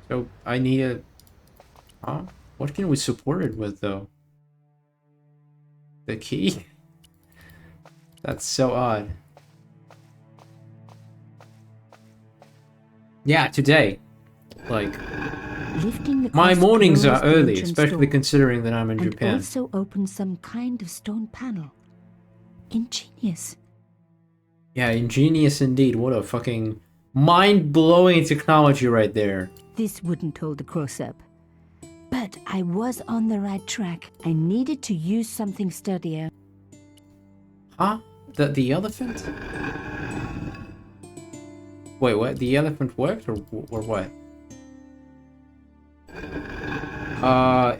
S2: So, I need a... Huh? What can we support it with, though? The key? That's so odd. Yeah, today. Like,
S1: Lifting the
S2: my
S1: cross
S2: mornings are
S1: closed the
S2: early,
S1: entrance
S2: especially
S1: door
S2: considering that I'm in
S1: and
S2: Japan.
S1: also opened some kind of stone panel. Ingenious.
S2: Yeah, ingenious indeed. What a fucking mind-blowing technology right there.
S1: This wouldn't hold the cross up. But I was on the right track. I needed to use something sturdier.
S2: Huh? The elephant? Wait, what? The elephant worked or what?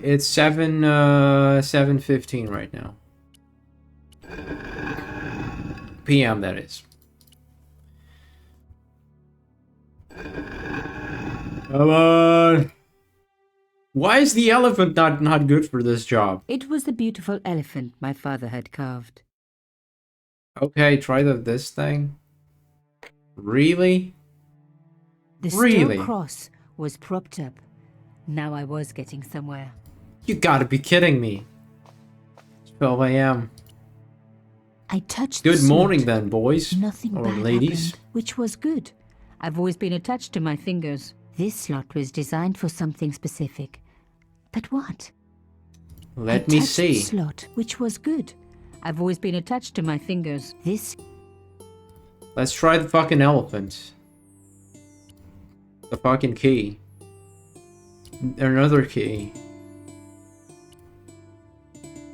S2: It's 7:15 right now. PM, that is. Come on! Why is the elephant not good for this job?
S1: It was the beautiful elephant my father had carved.
S2: Okay, try this thing. Really?
S1: The
S2: Really?
S1: stone cross was propped up. Now I was getting somewhere.
S2: You gotta be kidding me. It's 12 a.m.
S1: I touched the
S2: Good
S1: slot.
S2: morning then, boys.
S1: Nothing
S2: or
S1: bad
S2: ladies.
S1: happened, which was good. I've always been attached to my fingers. This slot was designed for something specific. But what?
S2: Let
S1: I
S2: me
S1: touched
S2: see.
S1: The slot, which was good. I've always been attached to my fingers. This.
S2: Let's try the fucking elephant. The fucking key. Another key.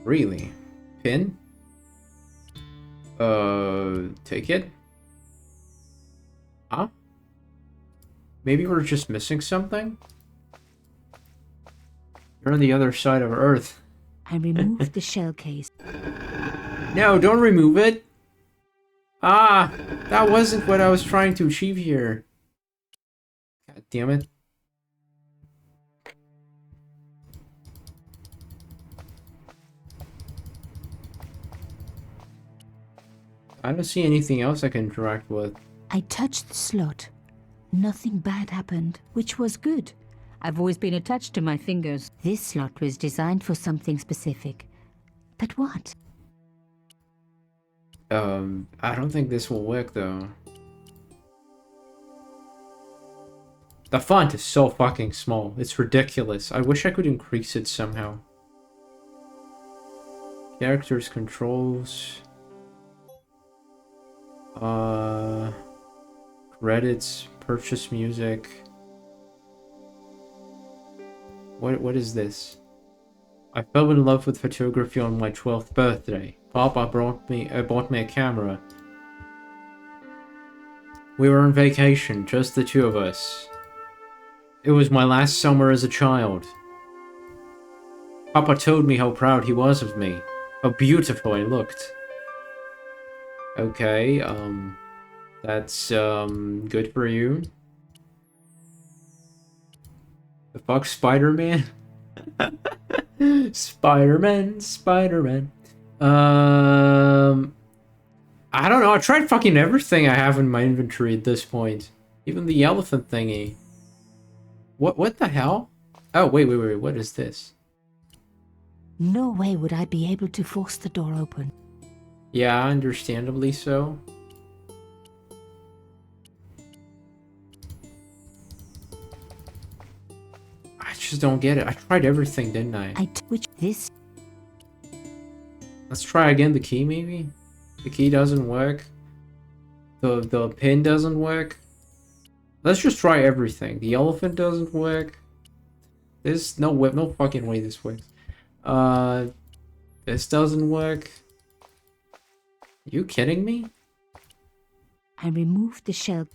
S2: Really? Pin? Ticket? Huh? Maybe we're just missing something? You're on the other side of Earth.
S1: I removed the shell case.
S2: No, don't remove it! Ah! That wasn't what I was trying to achieve here. God damn it. I don't see anything else I can interact with.
S1: I touched the slot. Nothing bad happened, which was good. I've always been attached to my fingers. This slot was designed for something specific. But what?
S2: I don't think this will work though. The font is so fucking small. It's ridiculous. I wish I could increase it somehow. Characters, controls. Credits, purchase music. What is this? I fell in love with photography on my 12th birthday. Papa bought me a camera. We were on vacation, just the two of us. It was my last summer as a child. Papa told me how proud he was of me, how beautiful I looked. Okay, that's, good for you. The fuck, Spider-Man? Spider-Man. I don't know, I tried fucking everything I have in my inventory at this point. Even the elephant thingy. What the hell? Oh, wait, what is this?
S1: No way would I be able to force the door open.
S2: Yeah, understandably so. just don't get it. I tried everything, didn't I?
S1: Which this
S2: Let's try again the key, maybe? The key doesn't work. The pin doesn't work. Let's just try everything. The elephant doesn't work. There's no way, no fucking way this works. This doesn't work. You kidding me?
S1: I removed the shell.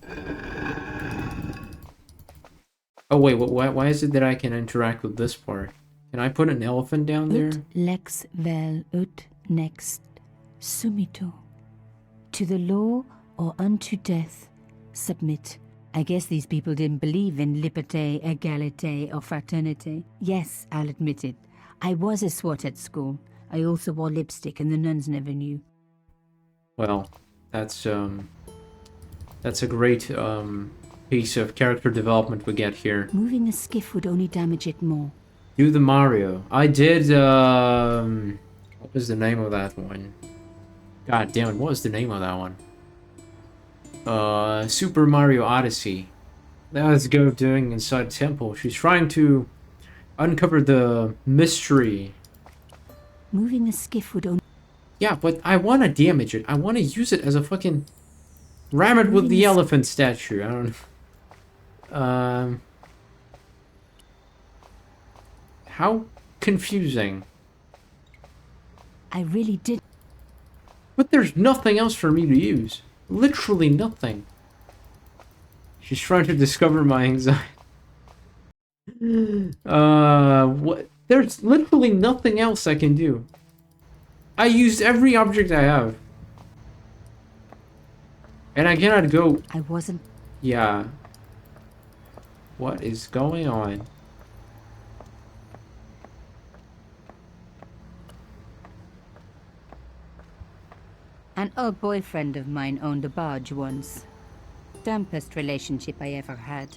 S2: Oh wait, why is it that I can interact with this part? Can I put an elephant down there?
S1: Ut lex vel ut next sumito. To the law or unto death, submit. I guess these people didn't believe in liberté, égalité, or fraternité. Yes, I'll admit it. I was a swot at school. I also wore lipstick and the nuns never knew.
S2: Well, that's a great piece of character development we get here.
S1: Moving a skiff would only damage it more.
S2: Do the Mario. I did, what was the name of that one? God damn it, what was the name of that one? Super Mario Odyssey. That was Go doing inside temple. She's trying to uncover the mystery.
S1: Moving a skiff would only...
S2: Yeah, but I want to damage it. I want to use it as a fucking... Ram it with the elephant statue. I don't know. How confusing.
S1: I really did.
S2: But there's nothing else for me to use. Literally nothing. She's trying to discover my anxiety. What? There's literally nothing else I can do. I used every object I have. And I cannot go...
S1: I wasn't...
S2: Yeah. What is going on?
S1: An old boyfriend of mine owned a barge once. Dampest relationship I ever had.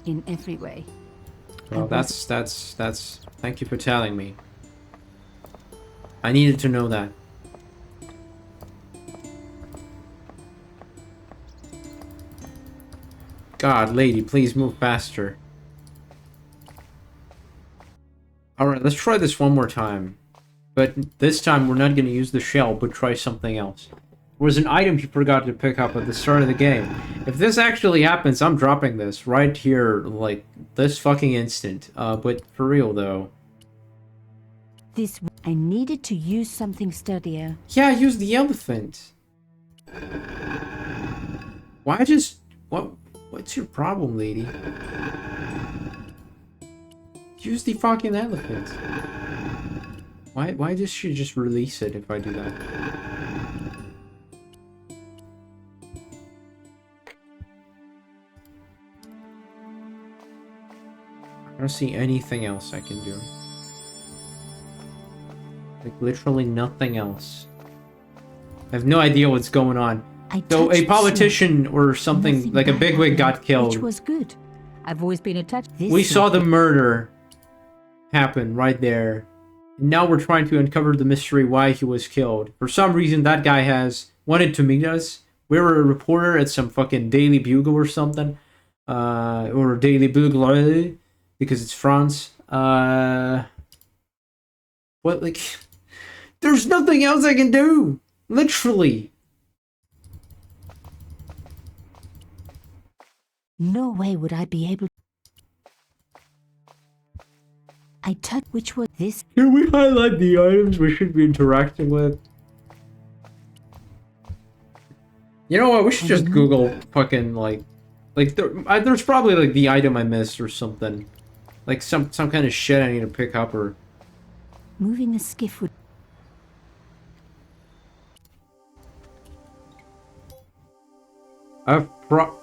S1: In every way.
S2: Well, that's... Thank you for telling me. I needed to know that. God, lady, please move faster. Alright, let's try this one more time. But this time we're not going to use the shell, but try something else. There was an item you forgot to pick up at the start of the game. If this actually happens, I'm dropping this right here, like, this fucking instant. But for real, though.
S1: I needed to use something sturdier.
S2: Yeah, use the elephant. Why just... What's your problem, lady? Use the fucking elephant. Why does she just release it if I do that? I don't see anything else I can do. Like, literally nothing else. I have no idea what's going on. So a politician or something, like a bigwig got killed.
S1: Which was good. I've always been attached.
S2: We saw the murder happen right there. And now we're trying to uncover the mystery why he was killed. For some reason, that guy has wanted to meet us. We were a reporter at some fucking Daily Bugle or something. Or Daily Bugle, because it's France. What, like... There's nothing else I can do! Literally!
S1: No way would I be able... I touched which was this...
S2: Can we highlight the items we should be interacting with? You know what, we should just Google fucking, like there's probably, like, the item I missed or something. Like, some kind of shit I need to pick up or...
S1: Moving a skiff would...
S2: I've propped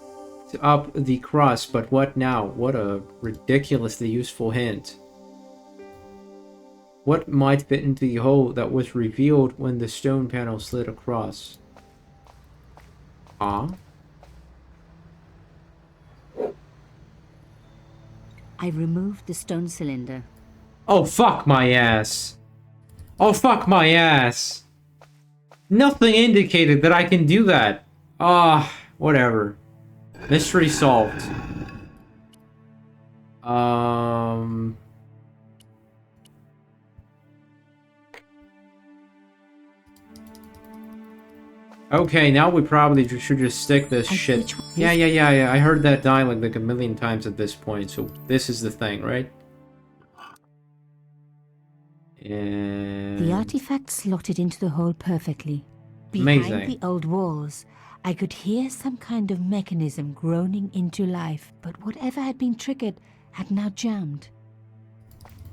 S2: up the cross, but what now? What a ridiculously useful hint. What might fit into the hole that was revealed when the stone panel slid across? Ah?
S1: I removed the stone cylinder.
S2: Oh, fuck my ass. Oh, fuck my ass. Nothing indicated that I can do that. Ah, whatever. Mystery solved. Um... Okay, now we probably should just stick this shit. Yeah. I heard that dialogue like a million times at this point, so this is the thing, right? And...
S1: The artifact slotted into the hole perfectly. Behind
S2: Amazing.
S1: the old walls, I could hear some kind of mechanism groaning into life, but whatever had been triggered had now jammed.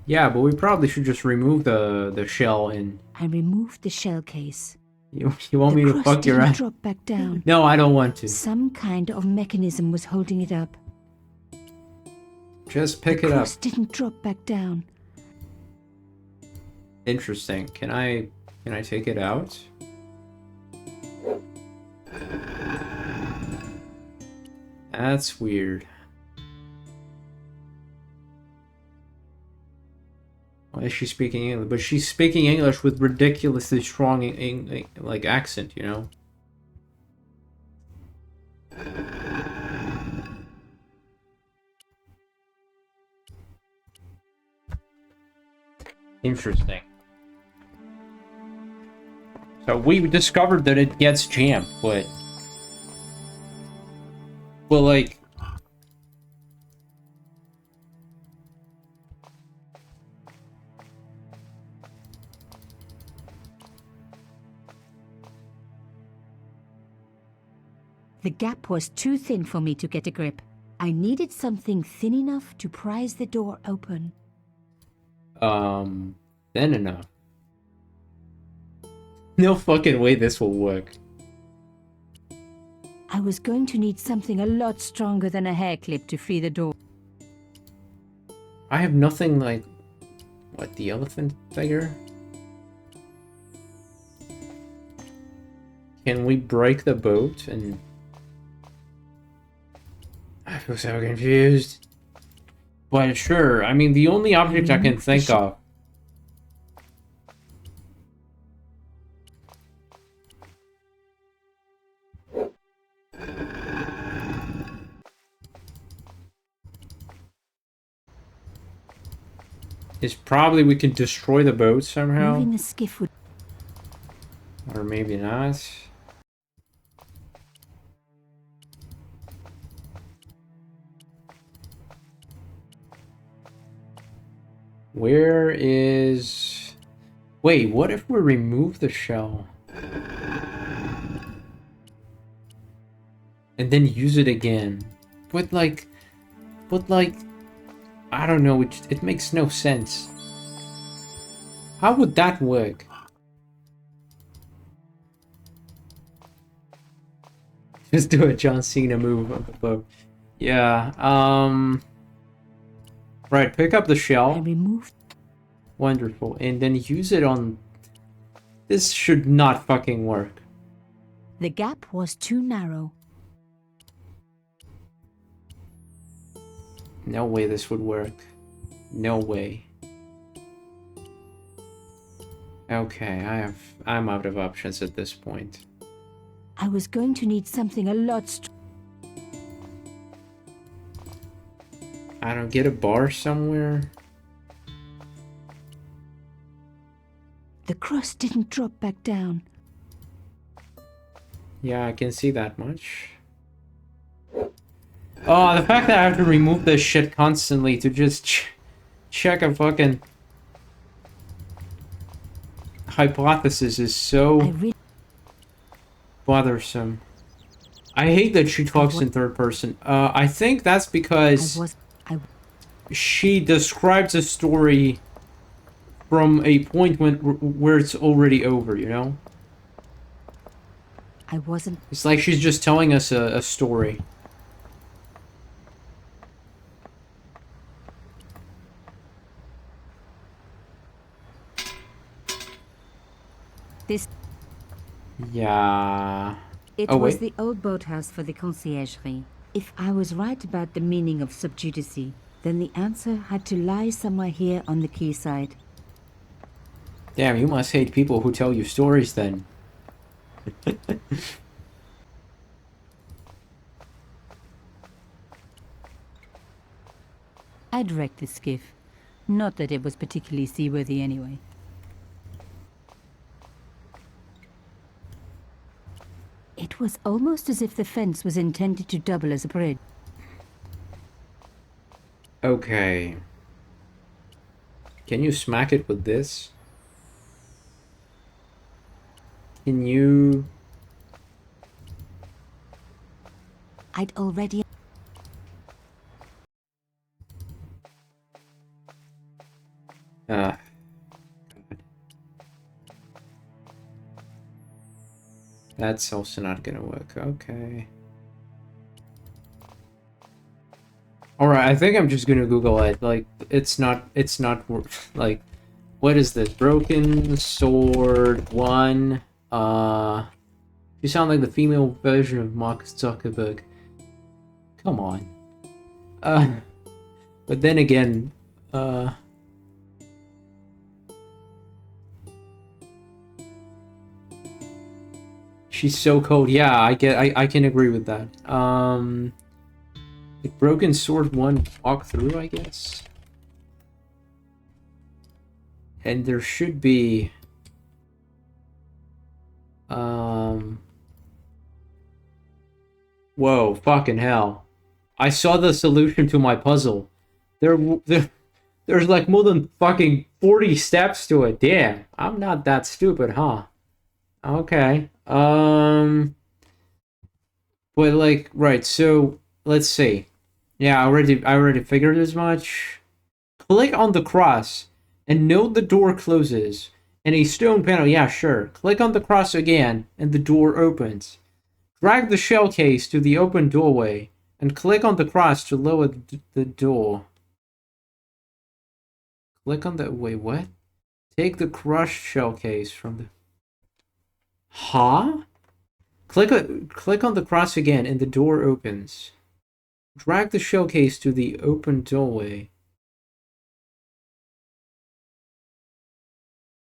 S2: Yeah, but we probably should just remove the shell and...
S1: I removed the shell case.
S2: You want me to fuck your ass?
S1: Drop back down.
S2: No, I don't want to.
S1: Some kind of mechanism was holding it up.
S2: Just pick
S1: The
S2: it up.
S1: cross didn't drop back down.
S2: Interesting. Can I take it out? That's weird. Why is she speaking English? But she's speaking English with ridiculously strong like accent, you know? Interesting. So we discovered that it gets jammed, but like,
S1: The gap was too thin for me to get a grip. I needed something thin enough to prise the door open.
S2: thin enough. No fucking way this will work.
S1: I was going to need something a lot stronger than a hair clip to free the door.
S2: I have nothing like... What, the elephant figure? Can we break the boat and... I feel so confused. But sure, I mean, the only object I can think of... is probably we can destroy the boat somehow.
S1: Moving the skiff would...
S2: Or maybe not. Where is... Wait, what if we remove the shell? And then use it again? But like... I don't know, it makes no sense. How would that work? Just do a John Cena move on the boat. Yeah, right, pick up the
S1: I
S2: shell.
S1: removed...
S2: Wonderful. And then use it on... This should not fucking work.
S1: The gap was too narrow.
S2: No way this would work. No way. Okay, I'm out of options at this point.
S1: I was going to need something a lot
S2: I don't get a bar somewhere.
S1: The cross didn't drop back down.
S2: Yeah, I can see that much. Oh, the fact that I have to remove this shit constantly to just check a fucking hypothesis is so bothersome. I hate that she talks in third person. I think that's because she describes a story from a point where it's already over, you know?
S1: I wasn't...
S2: It's like she's just telling us a story.
S1: This...
S2: Yeah...
S1: It
S2: Oh,
S1: was
S2: wait.
S1: the old boathouse for the conciergerie. If I was right about the meaning of subjudice, then the answer had to lie somewhere here on the quayside.
S2: Damn, you must hate people who tell you stories then.
S1: I'd wrecked the skiff. Not that it was particularly seaworthy anyway. It was almost as if the fence was intended to double as a bridge.
S2: Okay. Can you smack it with this? Can you...
S1: I'd already...
S2: God. That's also not gonna work. Okay. Alright, I think I'm just gonna Google it. Like, it's not like, what is this? Broken Sword 1. You sound like the female version of Mark Zuckerberg. Come on. But then again, she's so cold. Yeah, I can agree with that. Like Broken Sword 1 walkthrough, I guess. And there should be whoa, fucking hell. I saw the solution to my puzzle. There's like more than fucking 40 steps to it. Damn, I'm not that stupid, huh? Okay. But like, right, so let's see. Yeah, I already figured as much. Click on the cross and note the door closes. And a stone panel, yeah, sure. Click on the cross again and the door opens. Drag the shell case to the open doorway and click on the cross to lower the door. Click on the... Wait, what? Take the crushed shell case from the... Huh? Click on the cross again and the door opens. Drag the shell case to the open doorway.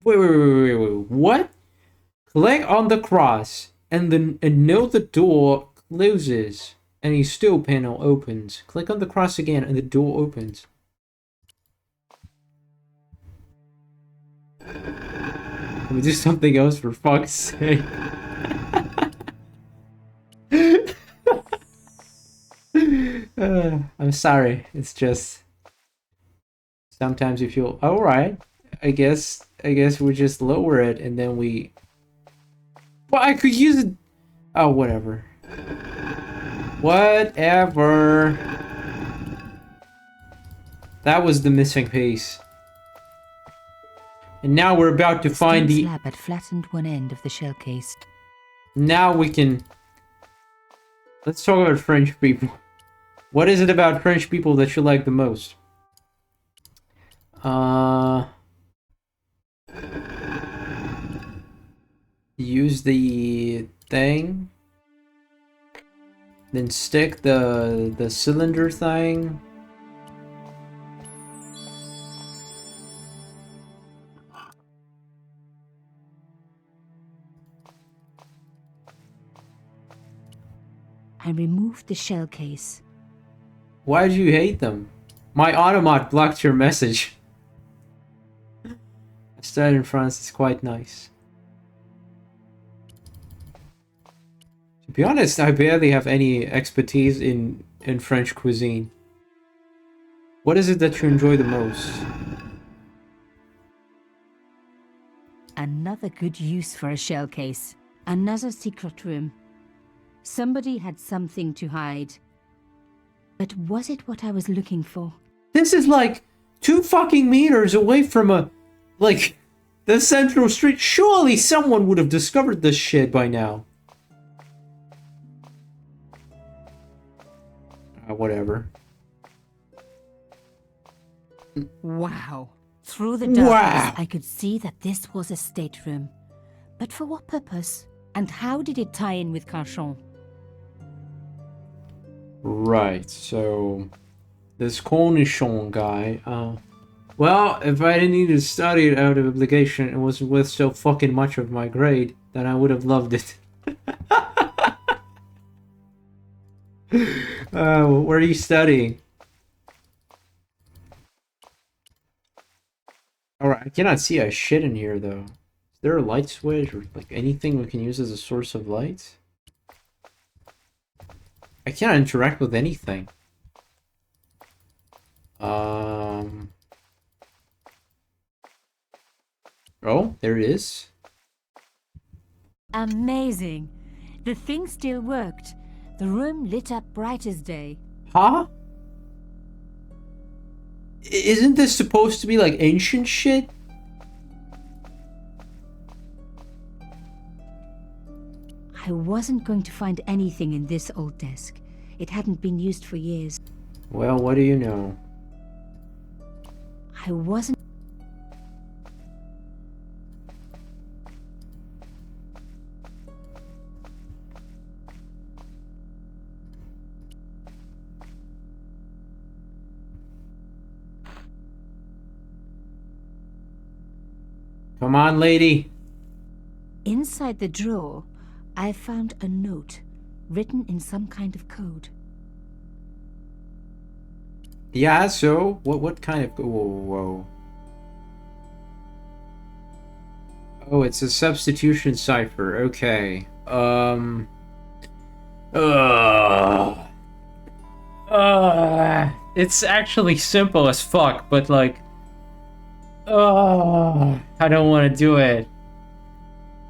S2: Wait, what? Click on the cross and note the door closes and a steel panel opens. Click on the cross again and the door opens. Can we do something else for fuck's sake? I'm sorry. It's just sometimes you feel all right. I guess we just lower it and then we. Well, I could use it. Oh, whatever. Whatever. That was the missing piece. And now we're about to find the
S1: slab had flattened one end of the shell case.
S2: Now we can. Let's talk about French people. What is it about French people that you like the most? Use the thing. Then stick the cylinder thing.
S1: I removed the shell case.
S2: Why do you hate them? My automat blocked your message. I studied in France, it's quite nice. To be honest, I barely have any expertise in French cuisine. What is it that you enjoy the most?
S1: Another good use for a shell case. Another secret room. Somebody had something to hide. But was it what I was looking for?
S2: This is like 2 fucking meters away from the central street. Surely someone would have discovered this shit by now. Whatever.
S1: Wow. Through the darkness, I could see that this was a stateroom. But for what purpose? And how did it tie in with Carchon?
S2: Right, so this Cornichon guy, well, if I didn't need to study it out of obligation and wasn't worth so fucking much of my grade, then I would have loved it. What are you studying? Alright, I cannot see a shit in here though. Is there a light switch or like anything we can use as a source of light? I cannot interact with anything. Oh, there it is.
S1: Amazing. The thing still worked. The room lit up bright as day.
S2: Huh? Isn't this supposed to be like ancient shit?
S1: I wasn't going to find anything in this old desk. It hadn't been used for years.
S2: Well, what do you know?
S1: I wasn't...
S2: Come on, lady.
S1: Inside the drawer, I found a note written in some kind of code.
S2: Yeah, so what kind of whoa. Oh, it's a substitution cipher. Okay. It's actually simple as fuck, but like I don't want to do it.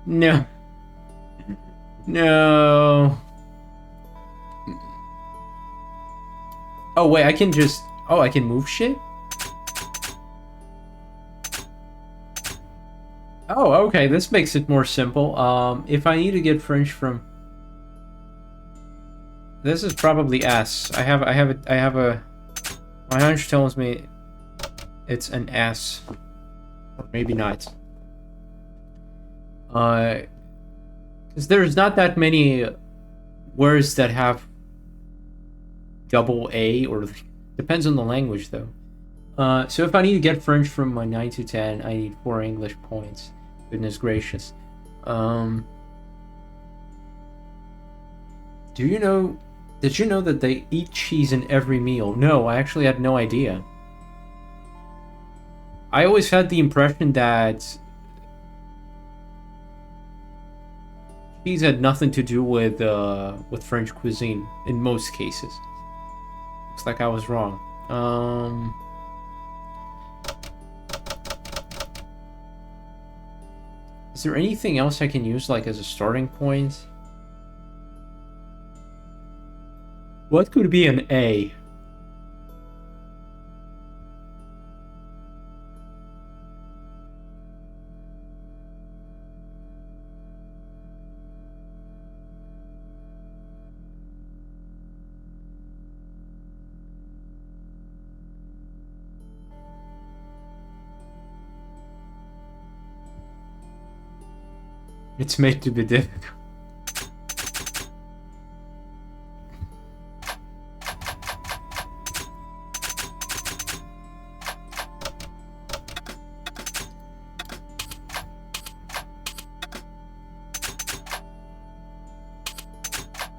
S2: No. No. Oh wait, I can just... Oh, I can move shit? Oh, okay, this makes it more simple. If I need to get French from... This is probably S. I have a... My hunch tells me it's an S. Or maybe not. Because there's not that many words that have double A, or depends on the language though. So if I need to get French from my 9 to 10, I need 4 English points. Goodness gracious. Did you know that they eat cheese in every meal? No, I actually had no idea. I always had the impression that cheese had nothing to do with French cuisine in most cases. Looks like I was wrong. Is there anything else I can use like as a starting point? What could be an A? It's made to be difficult.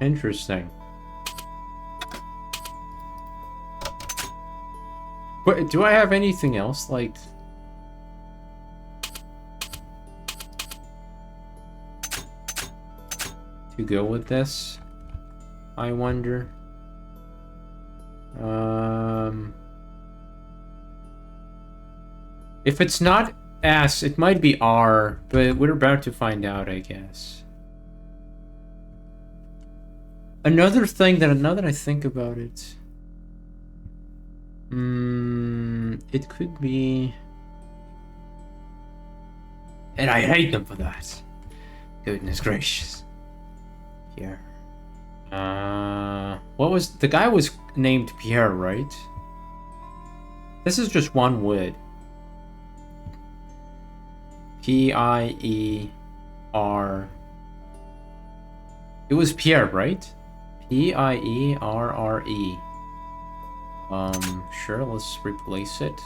S2: Interesting. But do I have anything else like to go with this? I wonder. If it's not S, it might be R, but we're about to find out, I guess. Another thing that now that I think about it, it could be, and I hate them for that. Goodness gracious. Pierre. What was the guy was named Pierre, right? This is just one word. P-I-E-R. It was Pierre, right? P-I-E-R-R-E. Sure, let's replace it.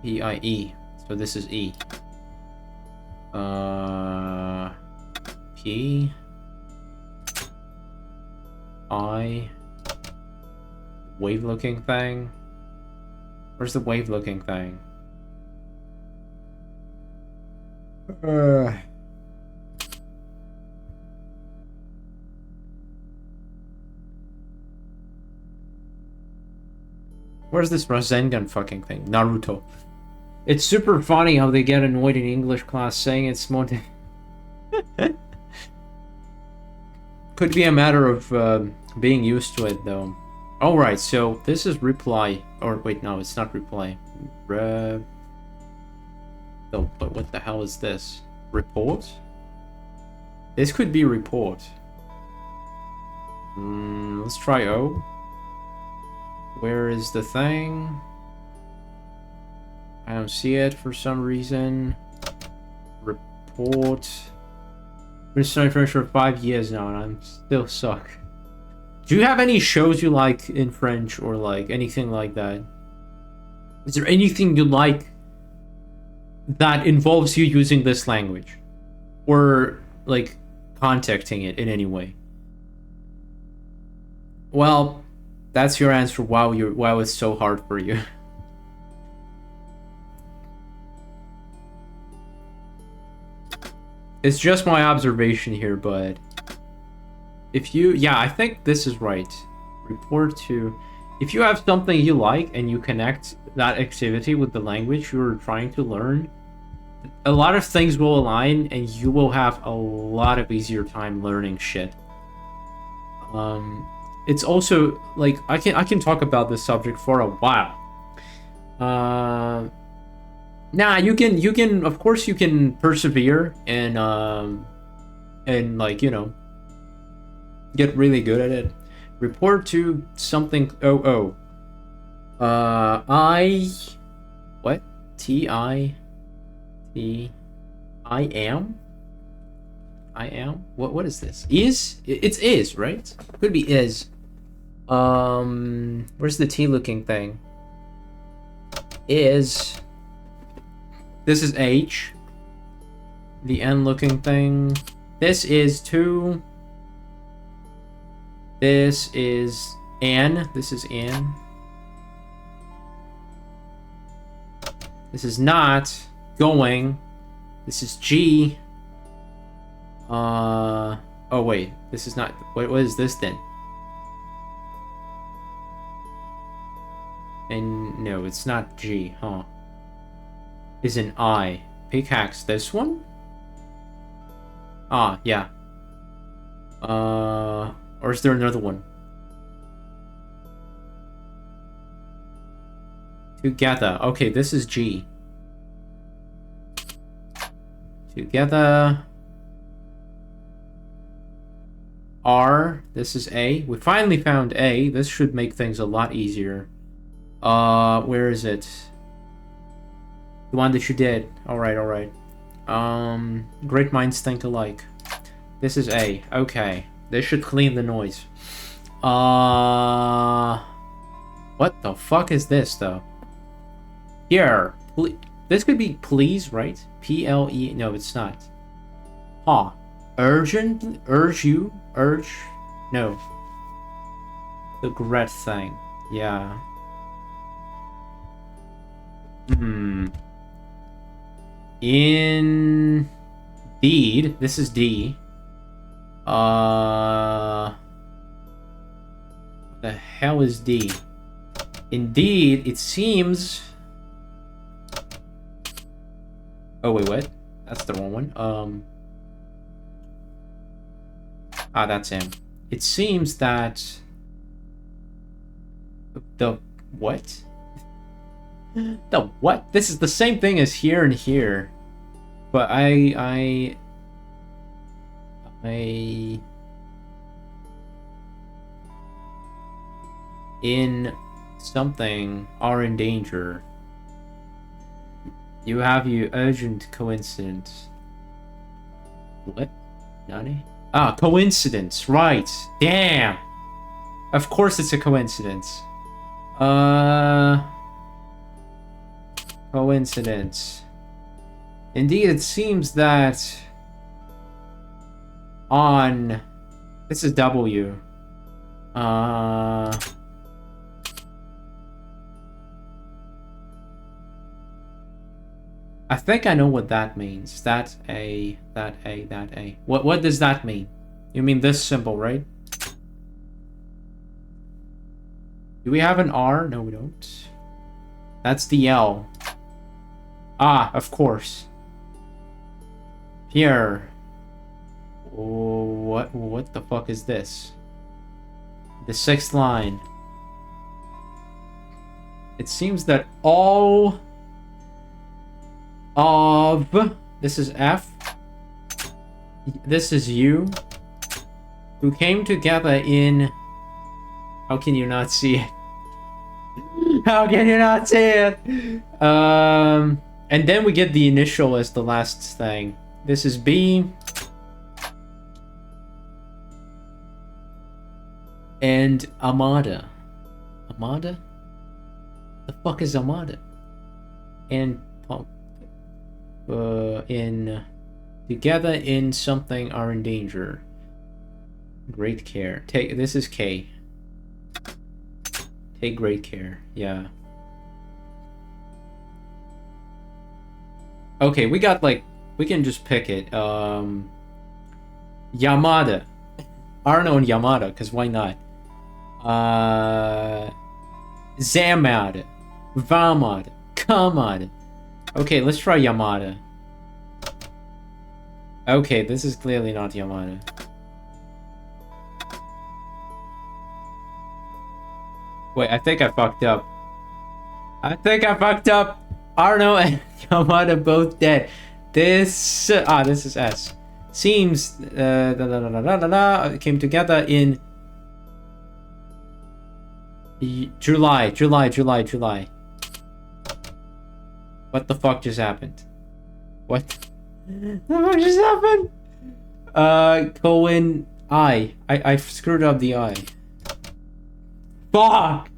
S2: P-I-E. So this is E. P I wave looking thing. Where's the wave-looking thing? Where's this Rasengan fucking thing? Naruto. It's super funny how they get annoyed in English class saying it's more... Could be a matter of being used to it, though. Alright, so this is reply. Or wait, no, it's not reply. Oh, but what the hell is this? Report? This could be report. Let's try O. Where is the thing? I don't see it for some reason. Report. Been studying French for 5 years now, and I'm still suck. Do you have any shows you like in French, or like anything like that? Is there anything you like that involves you using this language, or like contacting it in any way? Well, that's your answer. Wow, wow, it's so hard for you. It's just my observation here, but if you, yeah, I think this is right. Report to, if you have something you like and you connect that activity with the language you're trying to learn, a lot of things will align and you will have a lot of easier time learning shit. It's also like I can talk about this subject for a while. Nah, you can of course you can persevere and like, you know, get really good at it. Report to something. What? I am. What is this? It's is, right? Could be is. Where's the T looking thing? Is. This is H. The N looking thing. This is 2. This is N. This is N. This is not going. This is G. Oh wait, this is not. What is this then? And no, it's not G, huh? Is an I. Pickaxe, this one? Ah, yeah. Or is there another one? Together. Okay, this is G. Together. R. This is A. We finally found A. This should make things a lot easier. Where is it? The one that you did. Alright. Great minds think alike. This is A. Okay. This should clean the noise. What the fuck is this, though? Here. This could be please, right? P-L-E... No, it's not. Huh. Urgent? Urge you? Urge? No. The Gret thing. Yeah. Indeed. This is D. The hell is D? Indeed, it seems... Oh, wait, what? That's the wrong one. That's him. It seems that... The... What? The what? This is the same thing as here and here. But I in something are in danger. You have your urgent coincidence. What? Nani? Ah, coincidence, right. Damn. Of course it's a coincidence. Coincidence. Indeed, it seems that on... This is W. I think I know what that means. That A. What does that mean? You mean this symbol, right? Do we have an R? No, we don't. That's the L. Ah, of course. Here. What the fuck is this? The 6th line. It seems that all of... This is F. This is U. Who came together in... How can you not see it? How can you not see it? And then we get the initial as the last thing. This is B. And Amada. Amada? The fuck is Amada? And in together in something are in danger. Great care. This is K. Take great care. Yeah. Okay, we got like we can just pick it. Yamada. Arno and Yamada, because why not? Zamada. Vamada. Kamada. Okay, let's try Yamada. Okay, this is clearly not Yamada. Wait, I think I fucked up. Arno and Yamada both dead. This... this is S. Seems... came together in... July. What the fuck just happened? What? The fuck just happened? Cohen... I screwed up the I. Fuck!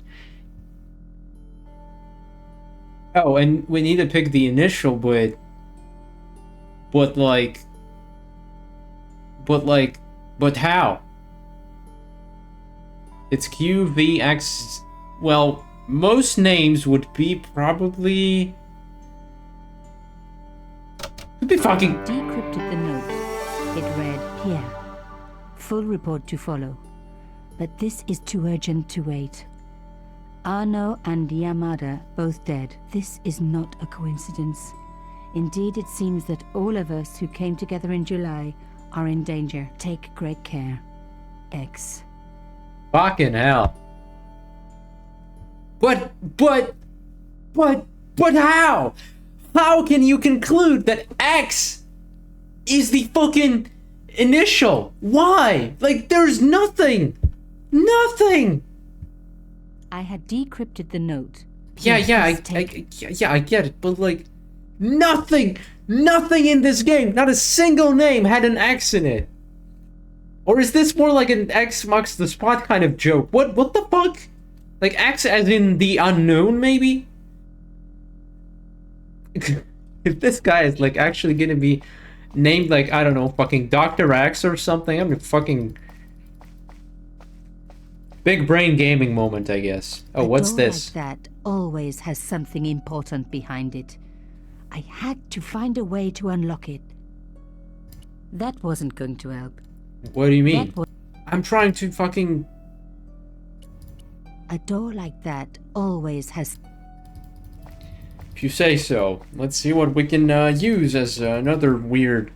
S2: Oh, and we need to pick the initial, but how? It's Q, V, X... Well, most names would be probably... Could be fucking...
S1: Decrypted the note. It read, Pierre. Full report to follow. But this is too urgent to wait. Arno and Yamada both dead. This is not a coincidence. Indeed, it seems that all of us who came together in July are in danger. Take great care. X.
S2: Fucking hell. But how? How can you conclude that X is the fucking initial? Why? Like, there's nothing. Nothing.
S1: I had decrypted the note.
S2: Yeah, I get it, but like, nothing in this game, not a single name had an X in it. Or is this more like an X marks the spot kind of joke? What the fuck? Like X as in the unknown, maybe? If this guy is like actually gonna be named like, I don't know, fucking Dr. X or something, I'm gonna fucking... Big brain gaming moment, I guess. Oh, what's this?
S1: Like that always has something important behind it. I had to find a way to unlock it. That wasn't going to help.
S2: What do you mean? I'm trying to fucking...
S1: A door like that always has...
S2: If you say so. Let's see what we can use as another weird...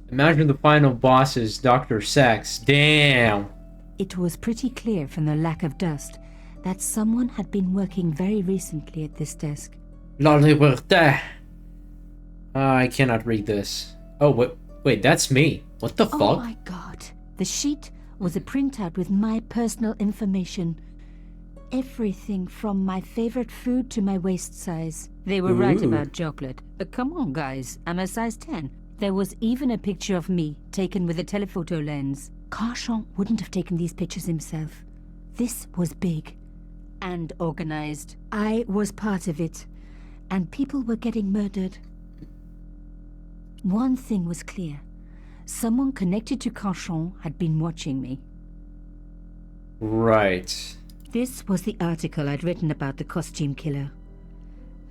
S2: Imagine the final boss is Dr. Sex. Damn!
S1: It was pretty clear from the lack of dust that someone had been working very recently at this desk.
S2: La liberté. I cannot read this. Oh, wait, that's me. What the fuck?
S1: Oh my god. The sheet was a printout with my personal information. Everything from my favorite food to my waist size. They were right about chocolate. Come on, guys. I'm a size 10. There was even a picture of me, taken with a telephoto lens. Carchon wouldn't have taken these pictures himself. This was big and organized. I was part of it, and people were getting murdered. One thing was clear. Someone connected to Carchon had been watching me.
S2: Right.
S1: This was the article I'd written about the costume killer.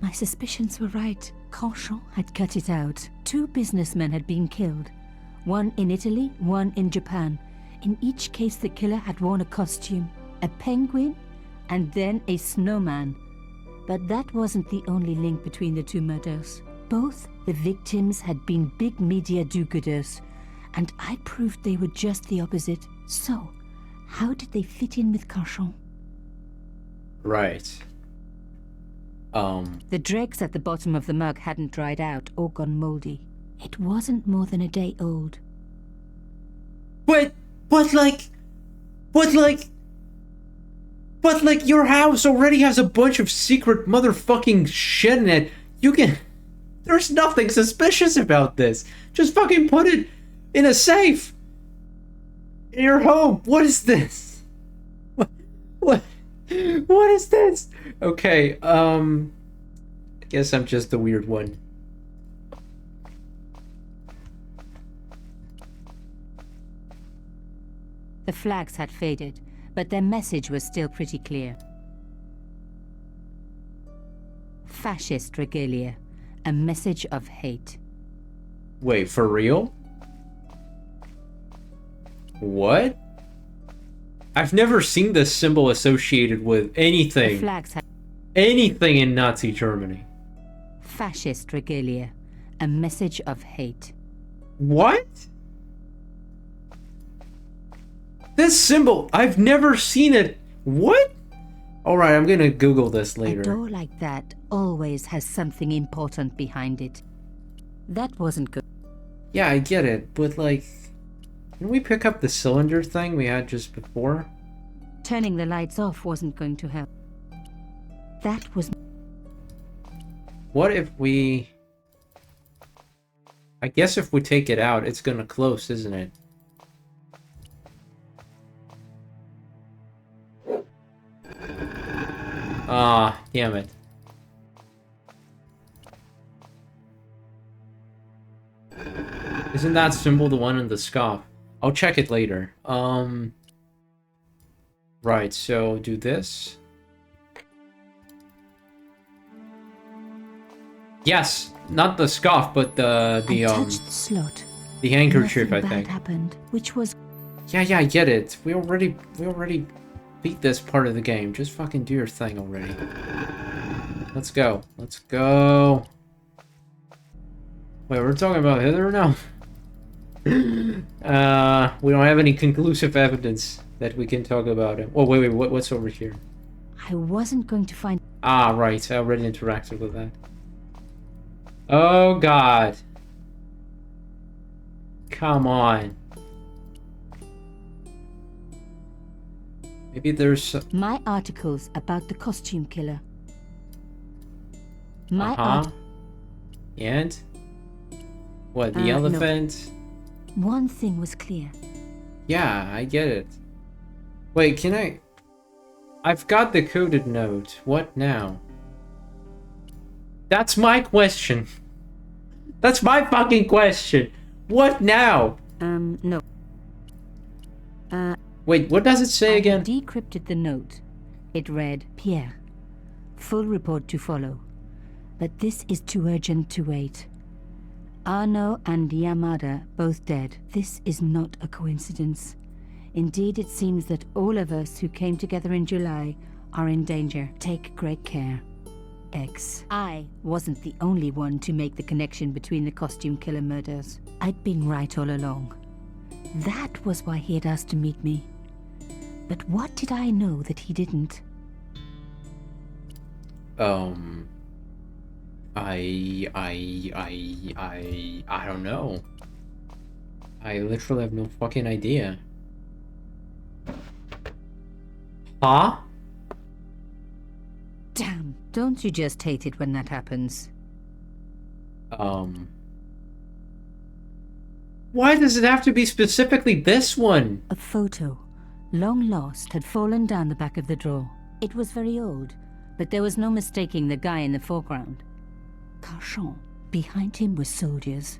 S1: My suspicions were right. Carchon had cut it out. 2 businessmen had been killed. One in Italy, one in Japan. In each case, the killer had worn a costume, a penguin, and then a snowman. But that wasn't the only link between the 2 murders. Both the victims had been big media do-gooders, and I proved they were just the opposite. So, how did they fit in with Carchon?
S2: Right.
S1: The dregs at the bottom of the mug hadn't dried out or gone moldy. It wasn't more than a day old.
S2: But your house already has a bunch of secret motherfucking shit in it. There's nothing suspicious about this. Just fucking put it in a safe. In your home. What is this? What is this? Okay, I guess I'm just the weird one.
S1: The flags had faded, but their message was still pretty clear. Fascist regalia, a message of hate.
S2: Wait, for real? What? I've never seen this symbol associated with
S1: The
S2: anything.
S1: flags had
S2: Anything in Nazi Germany.
S1: fascist regalia, a message of hate.
S2: What? This symbol, I've never seen it. What? Alright, I'm gonna Google this
S1: A
S2: later.
S1: door like that always has something important behind it. That wasn't good.
S2: Yeah, I get it, but like... Can we pick up the cylinder thing we had just before?
S1: Turning the lights off wasn't going to help. That was...
S2: What if we... I guess if we take it out, it's gonna close, isn't it? Ah, damn it. Isn't that symbol the one in the scarf? I'll check it later. Right, so do this. Yes, not the scarf, but
S1: I touched the slot.
S2: the handkerchief,
S1: Nothing
S2: I think.
S1: bad happened, which was...
S2: Yeah, I get it. We already beat this part of the game. Just fucking do your thing already. Let's go. Let's go. Wait, we're talking about Hitler now? We don't have any conclusive evidence that we can talk about it. Oh, wait, what's over here?
S1: I wasn't going to find...
S2: Ah, right. I already interacted with that. Oh, God. Come on. Maybe there's...
S1: My articles about the costume killer. My
S2: And? What, the
S1: No.
S2: elephant?
S1: One thing was clear.
S2: Yeah, I get it. Wait, can I... I've got the coded note. What now? That's my question. That's my fucking question. What now?
S1: No.
S2: Wait, what does it say
S1: I
S2: again?
S1: decrypted the note. It read, Pierre, full report to follow. But this is too urgent to wait. Arno and Yamada both dead. This is not a coincidence. Indeed, it seems that all of us who came together in July are in danger. Take great care. X. I wasn't the only one to make the connection between the costume killer murders. I'd been right all along. That was why he had asked to meet me. But what did I know that he didn't?
S2: I don't know. I literally have no fucking idea. Huh?
S1: Damn, don't you just hate it when that happens?
S2: Why does it have to be specifically this one?
S1: A photo, long lost, had fallen down the back of the drawer. It was very old, but there was no mistaking the guy in the foreground. Carchon. Behind him were soldiers,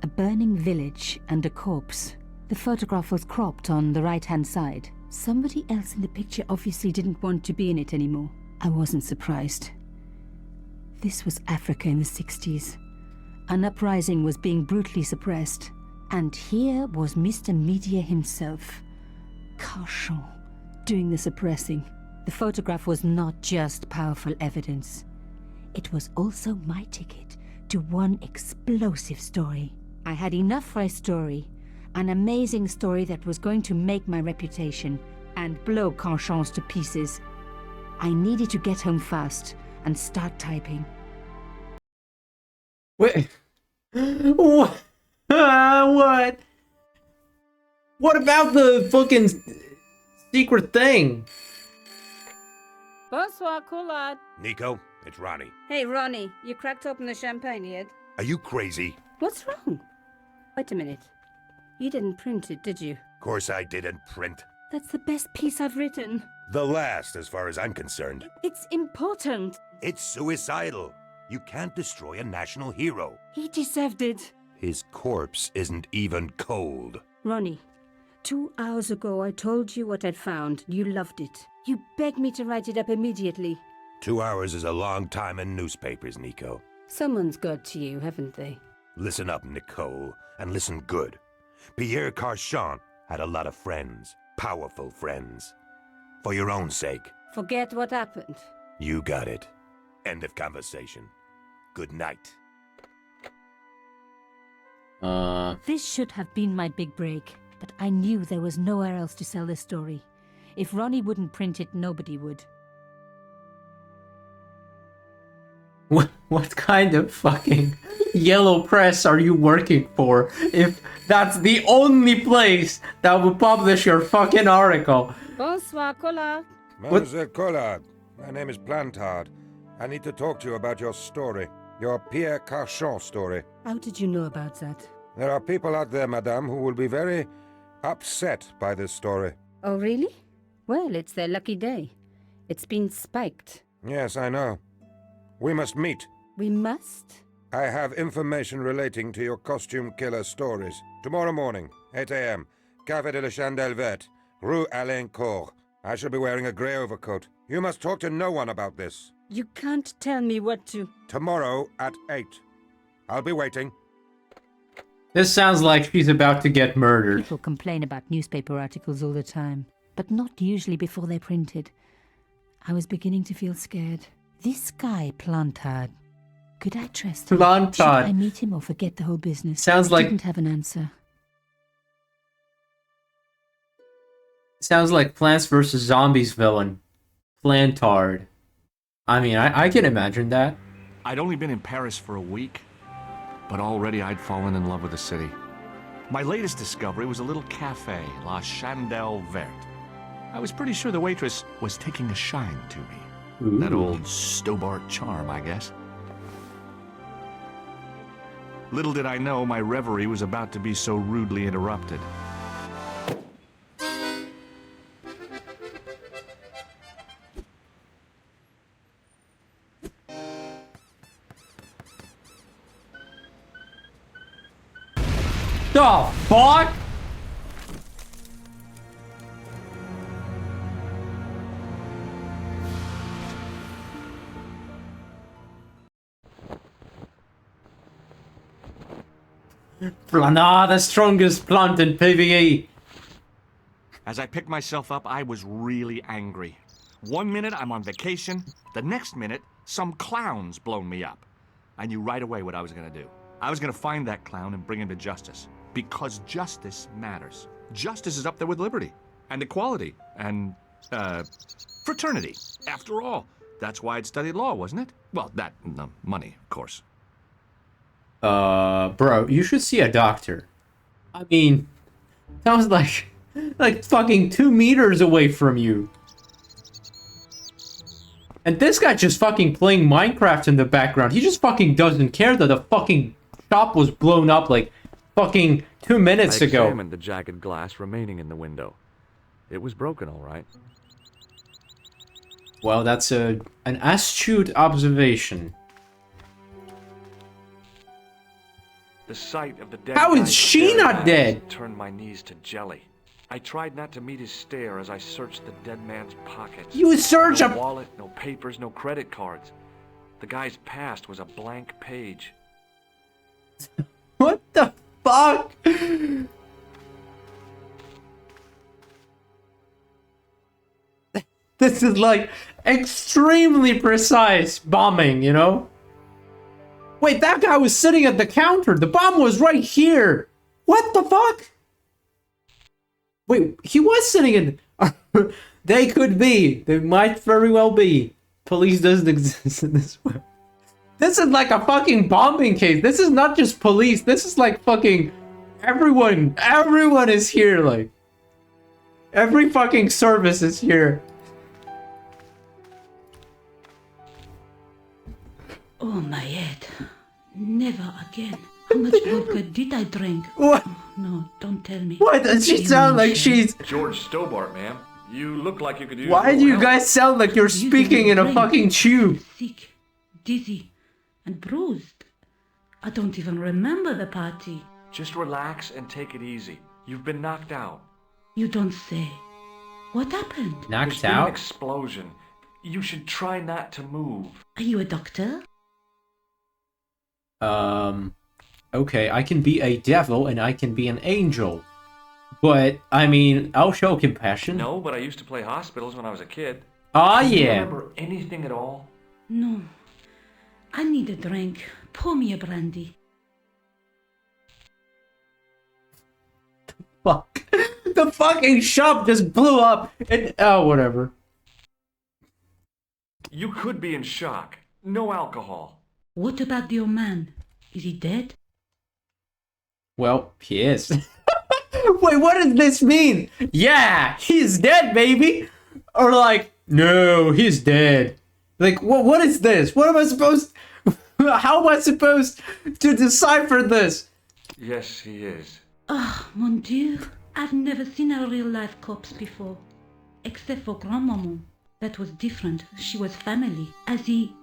S1: a burning village, and a corpse. The photograph was cropped on the right-hand side. Somebody else in the picture obviously didn't want to be in it anymore. I wasn't surprised. This was Africa in the 60s. An uprising was being brutally suppressed. And here was Mr. Media himself, Carchon, doing the suppressing. The photograph was not just powerful evidence. It was also my ticket to one explosive story. I had enough for a story, an amazing story that was going to make my reputation and blow Carchon's to pieces. I needed to get home fast and start typing.
S2: Wait. What? What? What about the fucking secret thing?
S6: Bonsoir, Collard.
S3: Nico, it's Ronnie.
S6: Hey, Ronnie, you cracked open the champagne yet?
S3: Are you crazy?
S6: What's wrong? Wait a minute. You didn't print it, did you?
S3: Course I didn't print.
S6: That's the best piece I've written.
S3: The last, as far as I'm concerned.
S6: It's important.
S3: It's suicidal. You can't destroy a national hero.
S6: He deserved it.
S3: His corpse isn't even cold.
S6: Ronnie, 2 hours ago I told you what I'd found. You loved it. You begged me to write it up immediately.
S3: 2 hours is a long time in newspapers, Nico.
S6: Someone's got to you, haven't they?
S3: Listen up, Nicole, and listen good. Pierre Carchon had a lot of friends. Powerful friends. For your own sake.
S6: Forget what happened.
S3: You got it. End of conversation. Good night.
S1: This should have been my big break, but I knew there was nowhere else to sell this story. If Ronnie wouldn't print it, nobody would.
S2: What kind of fucking yellow press are you working for if that's the only place that will publish your fucking article?
S6: Bonsoir, Collard.
S3: Mademoiselle Collard, my name is Plantard. I need to talk to you about your story. Your Pierre Carchon story.
S6: How did you know about that?
S3: There are people out there, madame, who will be very upset by this story.
S6: Oh, really? Well, it's their lucky day. It's been spiked.
S3: Yes, I know. We must meet.
S6: We must?
S3: I have information relating to your costume killer stories. Tomorrow morning, 8 a.m., Café de la Chandelle Verte, Rue Alain Court. I shall be wearing a grey overcoat. You must talk to no one about this.
S6: You can't tell me what to...
S3: Tomorrow at 8. I'll be waiting.
S2: This sounds like she's about to get murdered.
S1: People complain about newspaper articles all the time, but not usually before they're printed. I was beginning to feel scared. This guy, Plantard, could I trust him?
S2: Plantard.
S1: Should I meet him or forget the whole business?
S2: Sounds
S1: I
S2: like-
S1: didn't have an answer.
S2: Sounds like Plants vs. Zombies villain. Plantard. I mean, I can imagine that.
S7: I'd only been in Paris for a week, but already I'd fallen in love with the city. My latest discovery was a little cafe, La Chandelle Verte. I was pretty sure the waitress was taking a shine to me. That old Stobart charm, I guess. Little did I know my reverie was about to be so rudely interrupted.
S2: The fuck? Nah, the strongest plant in PvE.
S7: As I picked myself up, I was really angry. 1 minute I'm on vacation, the next minute some clown's blown me up. I knew right away what I was gonna do. I was gonna find that clown and bring him to justice. Because justice matters. Justice is up there with liberty, and equality, and, fraternity. After all, that's why I'd studied law, wasn't it? Well, that, and the money, of course.
S2: Bro, you should see a doctor. I mean, sounds like fucking 2 meters away from you. And this guy just fucking playing Minecraft in the background. He just fucking doesn't care that the fucking shop was blown up like fucking 2 minutes
S8: I
S2: ago.
S8: examined the jagged glass remaining in the window. It was broken, all right.
S2: Well, that's an astute observation.
S8: The sight of the dead
S2: How is
S8: guy's
S2: she
S8: staring
S2: not
S8: eyes
S2: dead?
S8: turned my knees to jelly. I tried not to meet his stare as I searched the dead man's pockets.
S2: You search
S8: No
S2: a...
S8: wallet, no papers, no credit cards. The guy's past was a blank page.
S2: What the fuck? This is like extremely precise bombing, you know? Wait, that guy was sitting at the counter. The bomb was right here. What the fuck? Wait, he was sitting in... They could be. They might very well be. Police doesn't exist in this world. This is like a fucking bombing case. This is not just police. This is like fucking... Everyone. Everyone is here, like... Every fucking service is here.
S6: Oh, my head. Never again. How much vodka did I drink?
S2: What?
S6: Oh, no, don't tell me.
S2: Why does she sound like she's...
S8: George Stobart, ma'am. You look like you could use...
S2: Why do you guys sound like you're speaking in a fucking tube?
S6: Sick, dizzy, and bruised. I don't even remember the party.
S8: Just relax and take it easy. You've been knocked out.
S6: You don't say. What happened?
S8: There's
S2: Knocked
S8: been an
S2: out?
S8: explosion. You should try not to move.
S6: Are you a doctor?
S2: Okay, I can be a devil and I can be an angel. But, I mean, I'll show compassion.
S8: No, but I used to play hospitals when I was a kid.
S2: Ah,
S8: Do you
S2: yeah.
S8: remember anything at all?
S6: No. I need a drink. Pour me a brandy.
S2: Fuck. The fucking shop just blew up. And, oh, whatever.
S8: You could be in shock. No alcohol.
S6: What about the old man? Is he dead?
S2: Well, he is. Wait, what does this mean? Yeah, he's dead, baby. Or like, no, he's dead. Like, what is this? What am I supposed... How am I supposed to decipher this?
S8: Yes, he is.
S6: Oh, mon Dieu. I've never seen a real-life corpse before. Except for Grandmaman. That was different. She was family. Has he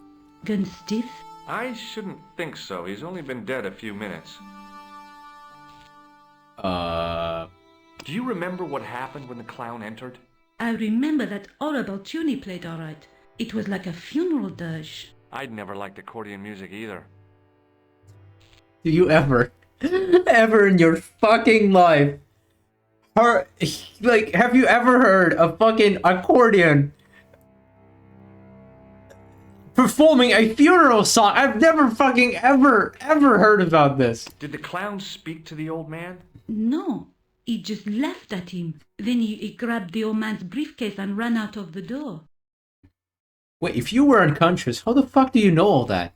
S6: gone stiff?
S8: I shouldn't think so. He's only been dead a few minutes. Do you remember what happened when the clown entered?
S6: I remember that horrible tune he played all right. It was like a funeral dirge.
S8: I'd never liked accordion music either.
S2: Do you ever in your fucking life, like, have you ever heard a fucking accordion performing a funeral song? I've never fucking ever heard about this.
S8: Did the clown speak to the old man?
S6: No, he just laughed at him. Then he grabbed the old man's briefcase and ran out of the door.
S2: Wait, if you were unconscious, how the fuck do you know all that?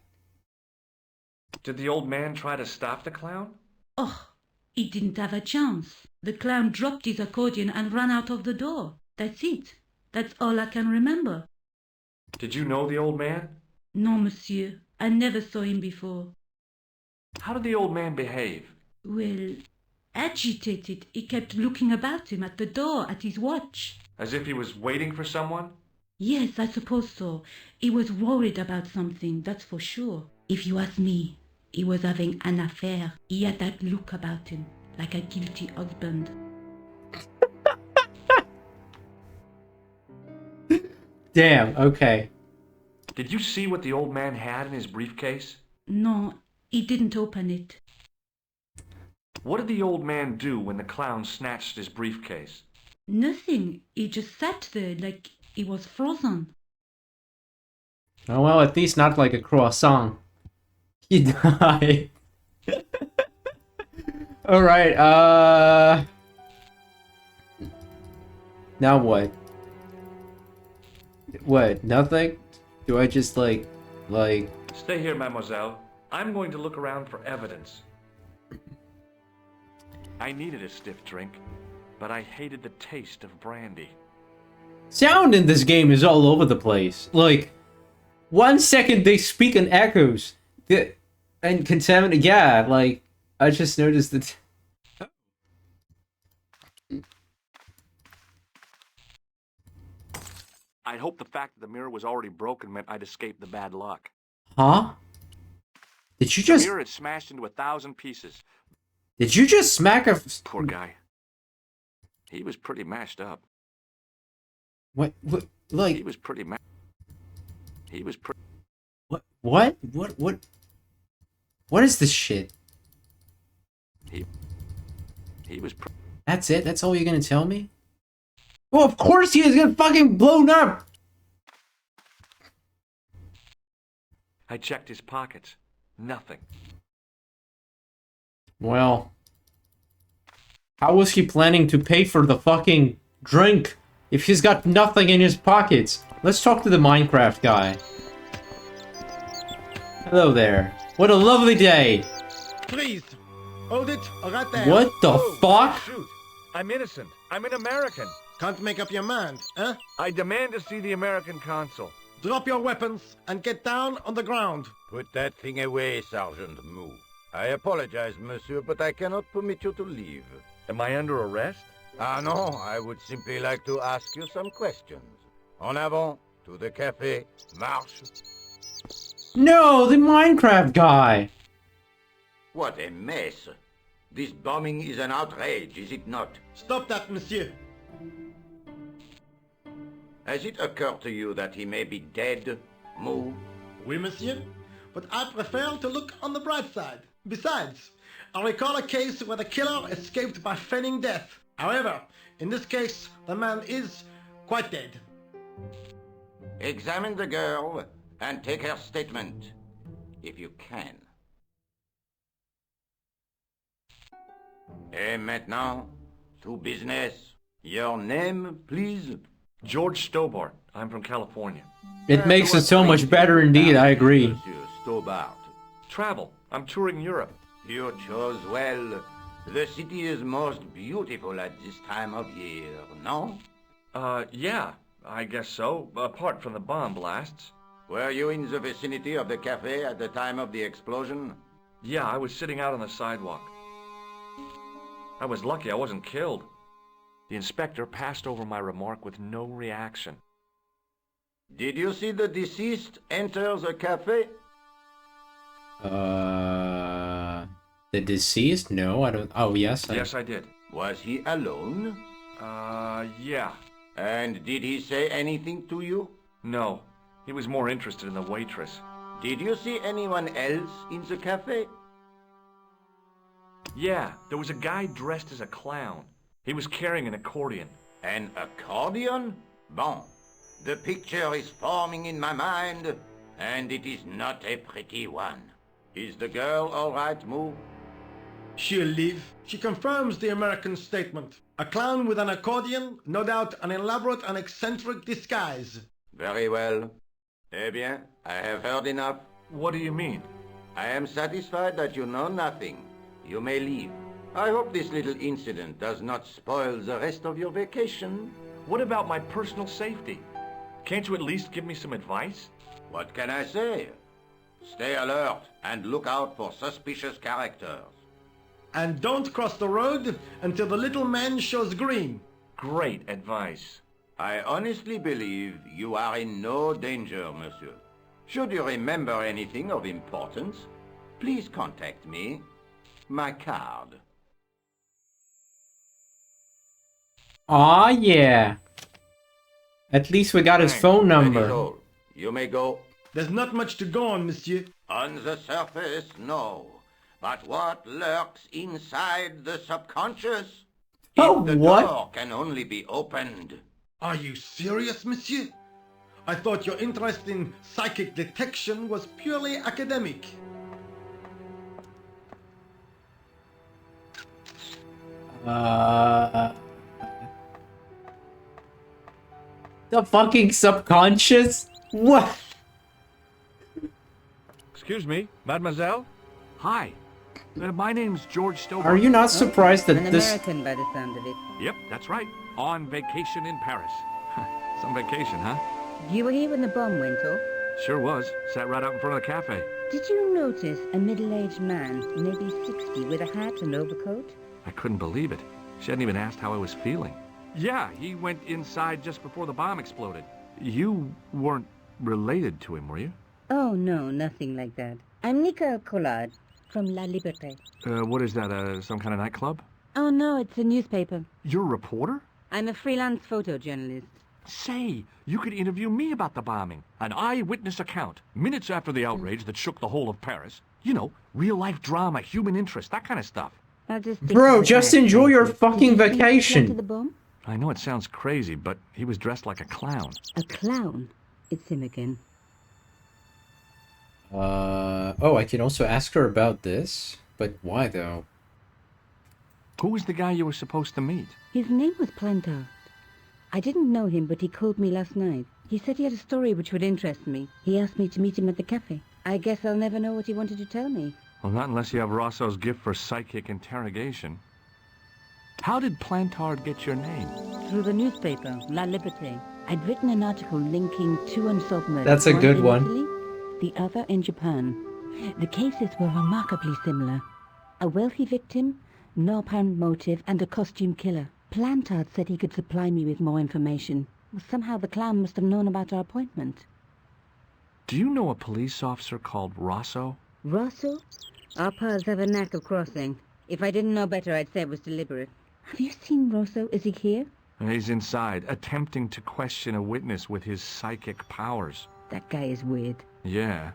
S8: Did the old man try to stop the clown?
S6: Oh, he didn't have a chance. The clown dropped his accordion and ran out of the door. That's it. That's all I can remember.
S8: Did you know the old man?
S6: No, monsieur. I never saw him before.
S8: How did the old man behave?
S6: Well, agitated. He kept looking about him at the door, at his watch.
S8: As if he was waiting for someone?
S6: Yes, I suppose so. He was worried about something, that's for sure. If you ask me, he was having an affair. He had that look about him, like a guilty husband.
S2: Damn, okay.
S8: Did you see what the old man had in his briefcase?
S6: No, he didn't open it.
S8: What did the old man do when the clown snatched his briefcase?
S6: Nothing. He just sat there like he was frozen.
S2: Oh well, at least not like a croissant. He died. Alright, now what? What, nothing? Do I just like...
S8: Stay here, mademoiselle. I'm going to look around for evidence. I needed a stiff drink, but I hated the taste of brandy.
S2: Sound in this game is all over the place. Like, 1 second they speak in echoes. And contaminate... Yeah, like, I just noticed that...
S7: I'd hoped the fact that the mirror was already broken meant I'd escaped the bad luck.
S2: Huh? Did you
S7: The
S2: just...
S7: mirror had smashed into 1,000 pieces.
S2: Did you just smack a...
S7: Poor guy. He was pretty mashed up.
S2: What like...
S7: He was pretty
S2: What? What is this shit?
S7: He was.
S2: That's it? That's all you're gonna tell me? Well, of course he is gonna fucking blown up!
S8: I checked his pockets. Nothing.
S2: Well, how was he planning to pay for the fucking drink if he's got nothing in his pockets? Let's talk to the Minecraft guy. Hello there. What a lovely day!
S9: Please, hold it right there.
S2: What the fuck?
S8: Shoot! I'm innocent. I'm an American.
S9: Can't make up your mind, huh?
S8: I demand to see the American consul.
S9: Drop your weapons and get down on the ground.
S10: Put that thing away, Sergeant Moo. I apologize, monsieur, but I cannot permit you to leave.
S8: Am I under arrest?
S10: Ah, no, I would simply like to ask you some questions. En avant, to the café, marche.
S2: No, the Minecraft guy!
S10: What a mess. This bombing is an outrage, is it not?
S9: Stop that, monsieur.
S10: Has it occurred to you that he may be dead, Moo?
S9: Oui, monsieur. But I prefer to look on the bright side. Besides, I recall a case where the killer escaped by feigning death. However, in this case, the man is quite dead.
S10: Examine the girl and take her statement, if you can. Et maintenant, to business. Your name, please?
S8: George Stobart. I'm from California.
S2: It makes it so much better indeed, I agree.
S10: Monsieur Stobart.
S8: Travel. I'm touring Europe.
S10: You chose well. The city is most beautiful at this time of year, no?
S8: Yeah, I guess so, apart from the bomb blasts.
S10: Were you in the vicinity of the cafe at the time of the explosion?
S8: Yeah, I was sitting out on the sidewalk. I was lucky I wasn't killed. The inspector passed over my remark with no reaction.
S10: Did you see the deceased enter the cafe?
S2: The deceased? No, I don't. Oh, yes.
S8: Yes, I did.
S10: Was he alone?
S8: Yeah.
S10: And did he say anything to you?
S8: No, he was more interested in the waitress.
S10: Did you see anyone else in the cafe?
S8: Yeah, there was a guy dressed as a clown. He was carrying an accordion.
S10: An accordion? Bon. The picture is forming in my mind, and it is not a pretty one. Is the girl all right, Moo?
S9: She'll leave. She confirms the American statement. A clown with an accordion, no doubt an elaborate and eccentric disguise.
S10: Very well. Eh bien, I have heard enough.
S8: What do you mean?
S10: I am satisfied that you know nothing. You may leave. I hope this little incident does not spoil the rest of your vacation.
S8: What about my personal safety? Can't you at least give me some advice?
S10: What can I say? Stay alert and look out for suspicious characters.
S9: And don't cross the road until the little man shows green.
S8: Great advice.
S10: I honestly believe you are in no danger, monsieur. Should you remember anything of importance, please contact me. My card.
S2: Aw, yeah. At least we got his phone
S10: That is
S2: number.
S10: all. You may go.
S9: There's not much to go on, monsieur.
S10: On the surface, no. But what lurks inside the subconscious?
S2: Oh,
S10: If the
S2: what?
S10: door can only be opened.
S9: Are you serious, monsieur? I thought your interest in psychic detection was purely academic.
S2: The fucking subconscious? What?
S8: Excuse me, mademoiselle? Hi. My name's George Stobart.
S2: Are you not surprised that
S4: An
S2: this...
S4: American by the sound of it.
S8: Yep, that's right. On vacation in Paris. Some vacation, huh?
S4: You were here when the bomb went off?
S8: Sure was. Sat right out in front of the cafe.
S4: Did you notice a middle-aged man, maybe 60, with a hat and overcoat?
S8: I couldn't believe it. She hadn't even asked how I was feeling. Yeah, he went inside just before the bomb exploded. You weren't related to him, were you?
S4: Oh, no, nothing like that. I'm Nicole Collard from La Liberté.
S8: What is that, some kind of nightclub?
S4: Oh, no, it's a newspaper.
S8: You're a reporter?
S4: I'm a freelance photojournalist.
S8: Say, you could interview me about the bombing. An eyewitness account, minutes after the outrage that shook the whole of Paris. You know, real-life drama, human interest, that kind of stuff.
S2: Bro, just enjoy your fucking vacation.
S1: The bomb?
S8: I know it sounds crazy, but he was dressed like a clown.
S1: A clown? It's him again.
S2: Oh, I can also ask her about this. But why, though?
S8: Who was the guy you were supposed to meet?
S1: His name was Plantard. I didn't know him, but he called me last night. He said he had a story which would interest me. He asked me to meet him at the cafe. I guess I'll never know what he wanted to tell me.
S8: Well, not unless you have Rosso's gift for psychic interrogation. How did Plantard get your name?
S1: Through the newspaper, La Liberté. I'd written an article linking two unsolved murders.
S2: That's a good one.
S1: In Italy, the other in Japan. The cases were remarkably similar. A wealthy victim, no apparent motive, and a costume killer. Plantard said he could supply me with more information. Well, somehow the clown must have known about our appointment.
S8: Do you know a police officer called Rosso?
S1: Rosso? Our paths have a knack of crossing. If I didn't know better, I'd say it was deliberate. Have you seen Rosso? Is he here?
S8: He's inside, attempting to question a witness with his psychic powers.
S1: That guy is weird.
S8: Yeah.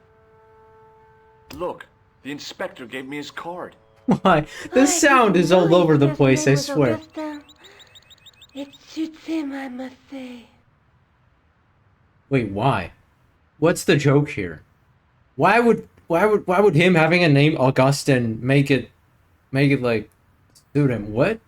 S8: Look, the inspector gave me his card.
S2: Why? The sound is all over the place, I swear.
S5: It suits him, I must say.
S2: Wait, why? What's the joke here? Why would him having a name Augustin make it like suit him? What?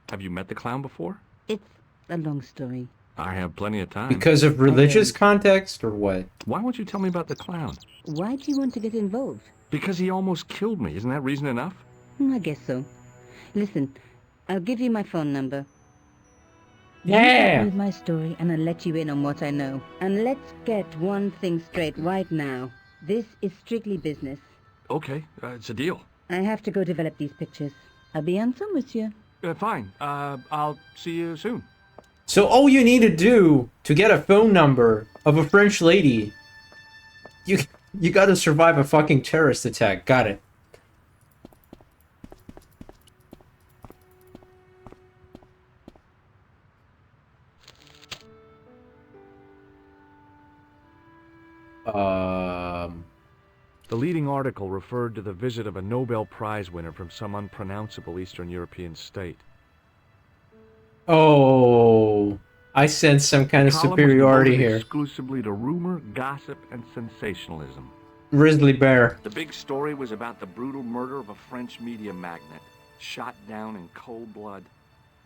S8: Have you met the clown before?
S1: It's a long story.
S8: I have plenty of time.
S2: Because of religious context, or what?
S8: Why won't you tell me about the clown?
S1: Why do you want to get involved?
S8: Because he almost killed me. Isn't that reason enough?
S1: I guess so. Listen, I'll give you my phone number.
S2: Yeah!
S1: With my story, and I'll let you in on what I know. And let's get one thing straight right now. This is strictly business.
S8: Okay, it's a deal.
S1: I have to go develop these pictures. À bientôt, monsieur.
S8: Fine. I'll see you soon.
S2: So all you need to do to get a phone number of a French lady, you gotta survive a fucking terrorist attack. Got it.
S8: The leading article referred to the visit of a Nobel Prize winner from some unpronounceable Eastern European state.
S2: Oh, I sense some kind of superiority here.
S8: Exclusively to rumor, gossip, and sensationalism.
S2: Grizzly bear.
S8: The big story was about the brutal murder of a French media magnate, shot down in cold blood.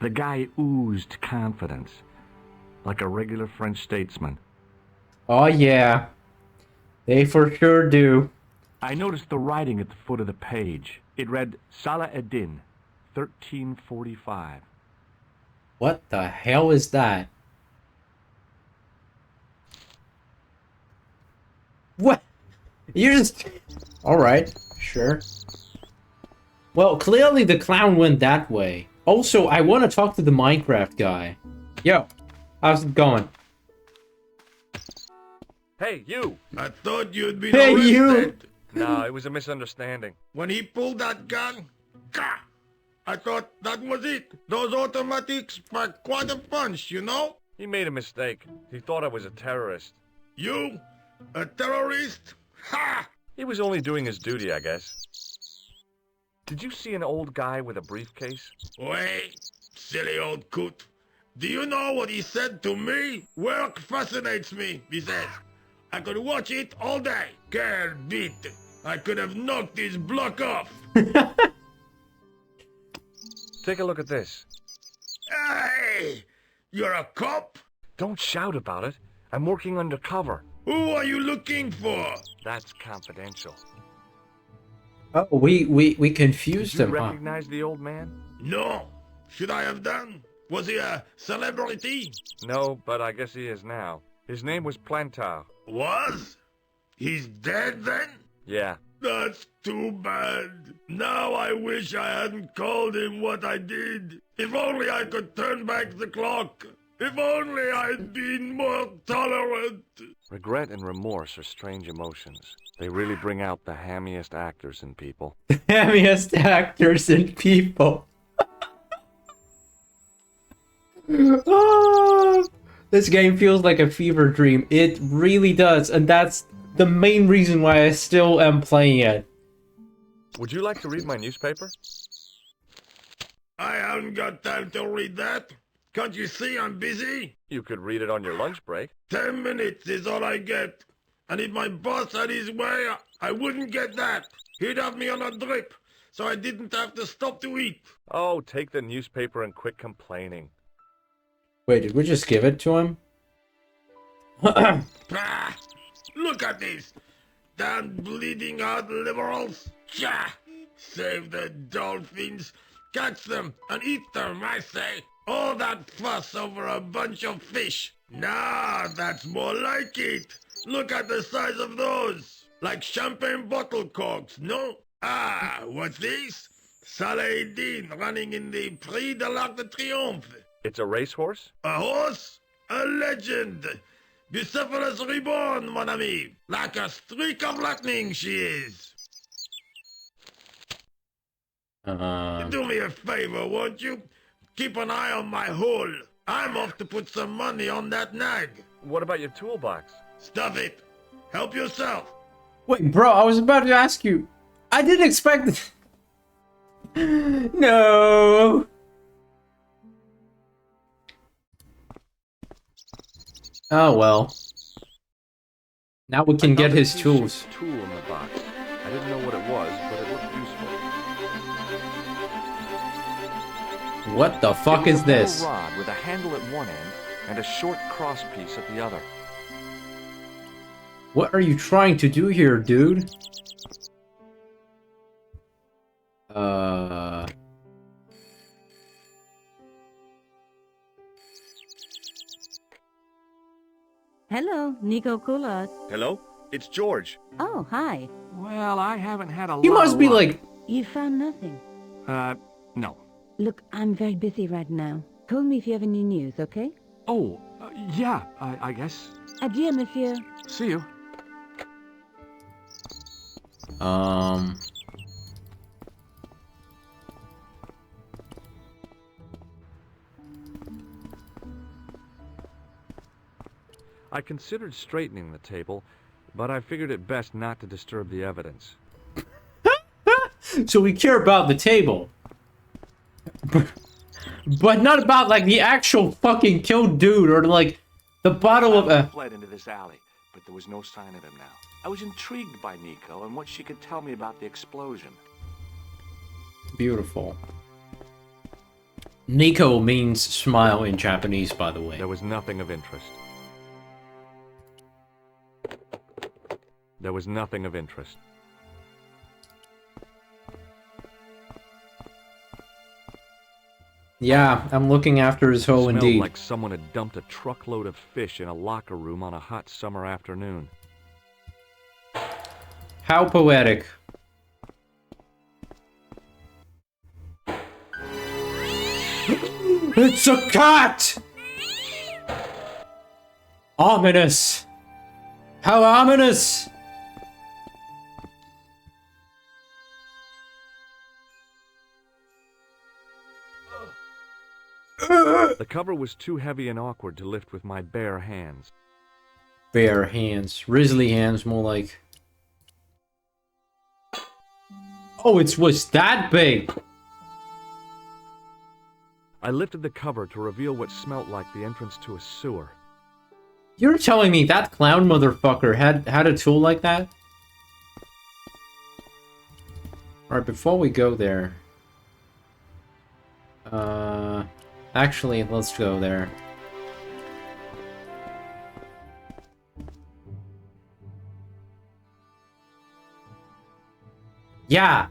S8: The guy oozed confidence, like a regular French statesman.
S2: Oh yeah, they for sure do.
S8: I noticed the writing at the foot of the page. It read, Salah Eddin, 1345.
S2: What the hell is that? What? You just... Alright, sure. Well, clearly the clown went that way. Also, I want to talk to the Minecraft guy. Yo, how's it going?
S8: Hey, you!
S11: I thought you'd been
S2: Hey,
S11: arrested.
S2: you!
S8: No, it was a misunderstanding.
S11: When he pulled that gun, gah! I thought that was it. Those automatics pack quite a punch, you know?
S8: He made a mistake. He thought I was a terrorist.
S11: You? A terrorist? Ha!
S8: He was only doing his duty, I guess. Did you see an old guy with a briefcase?
S11: Wait, silly old coot. Do you know what he said to me? Work fascinates me, he says. I could watch it all day. Quelle vite. I could have knocked his block off.
S8: Take a look at this.
S11: Hey! You're a cop?
S8: Don't shout about it. I'm working undercover.
S11: Who are you looking for?
S8: That's confidential.
S2: Oh, we confused
S8: Did you
S2: him,
S8: recognize the old man?
S11: No. Should I have done? Was he a celebrity?
S8: No, but I guess he is now. His name was Plantard.
S11: Was? He's dead then?
S8: Yeah.
S11: That's too bad. Now I wish I hadn't called him what I did. If only I could turn back the clock. If only I'd been more tolerant.
S8: Regret and remorse are strange emotions. They really bring out the hammiest actors in people.
S2: The hammiest actors in people. Oh, This game feels like a fever dream. It really does, and that's the main reason why I still am playing it.
S7: Would you like to read my newspaper?
S11: I haven't got time to read that. Can't you see I'm busy?
S7: You could read it on your lunch break.
S11: 10 minutes is all I get. And if my boss had his way, I wouldn't get that. He'd have me on a drip, so I didn't have to stop to eat.
S7: Oh, take the newspaper and quit complaining.
S2: Wait, did we just give it to him?
S11: Pah! Look at this. Damn bleeding heart liberals. Tcha! Save the dolphins. Catch them and eat them, I say. All that fuss over a bunch of fish. Nah, that's more like it. Look at the size of those. Like champagne bottle corks, no? Ah, what's this? Saladin running in the Prix de l'Arc de Triomphe.
S7: It's a racehorse?
S11: A horse? A legend. Bucephalus reborn, mon ami. Like a streak of lightning she is. Do me a favor, won't you? Keep an eye on my hole. I'm off to put some money on that nag.
S7: What about your toolbox?
S11: Stuff it. Help yourself.
S2: Wait, bro, I was about to ask you. I didn't expect it. No. Oh well. Now we can get his tools.
S7: Tool in the box. I didn't know what it was, but it looked useful.
S2: What the fuck is this?
S7: A rod with a handle at one end and a short cross piece at the other.
S2: What are you trying to do here, dude?
S6: Hello, Nico Coulard.
S7: Hello? It's George.
S6: Oh, hi.
S7: Well, I haven't had a lot
S2: He must
S7: of
S2: be
S7: luck.
S2: like...
S6: You found nothing.
S7: No.
S6: Look, I'm very busy right now. Call me if you have any news, okay?
S7: Oh, yeah, I guess.
S6: Adieu, monsieur.
S7: See you. I considered straightening the table, but I figured it best not to disturb the evidence.
S2: So we care about the table. But not about, like, the actual fucking killed dude, or, like, the bottle of...
S7: I fled into this alley, but there was no sign of him now. I was intrigued by Nico and what she could tell me about the explosion.
S2: Beautiful. Nico means smile in Japanese, by the way.
S7: There was nothing of interest. There was nothing of interest.
S2: Yeah, I'm looking after his hoe
S7: Smelled
S2: indeed.
S7: like someone had dumped a truckload of fish in a locker room on a hot summer afternoon.
S2: How poetic. It's a cat! Ominous! How ominous!
S7: The cover was too heavy and awkward to lift with my bare hands.
S2: Bare hands. Grizzly hands, more like. Oh, it was that big!
S7: I lifted the cover to reveal what smelt like the entrance to a sewer.
S2: You're telling me that clown motherfucker had a tool like that? Alright, before we go there... Actually, let's go there. Yeah!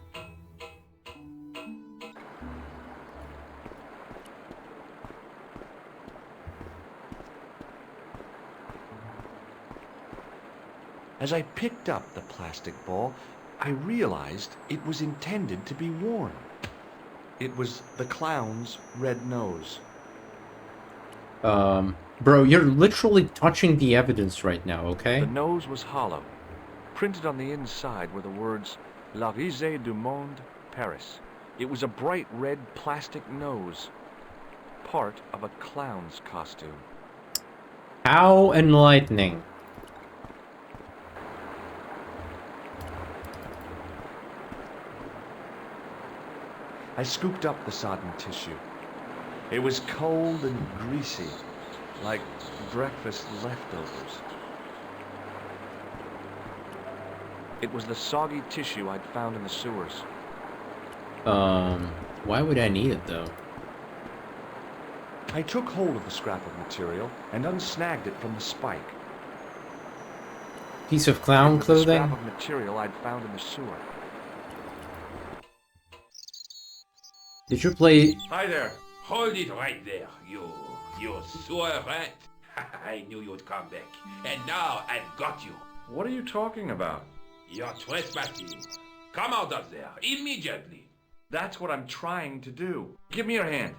S7: As I picked up the plastic ball, I realized it was intended to be worn. It was the clown's red nose.
S2: Bro, you're literally touching the evidence right now, okay?
S7: The nose was hollow. Printed on the inside were the words, La Risée du Monde, Paris. It was a bright red plastic nose, part of a clown's costume.
S2: How enlightening.
S7: I scooped up the sodden tissue. It was cold and greasy, like breakfast leftovers. It was the soggy tissue I'd found in the sewers.
S2: Why would I need it, though?
S7: I took hold of the scrap of material and unsnagged it from the spike.
S2: Piece of clown
S7: It was
S2: clothing?
S7: the scrap of material I'd found in the sewer.
S2: Did you play...
S12: Hi there. Hold it right there, you sewer rat. I knew you'd come back. And now I've got you.
S7: What are you talking about?
S12: You're trespassing. Come out of there, immediately.
S7: That's what I'm trying to do. Give me your hand.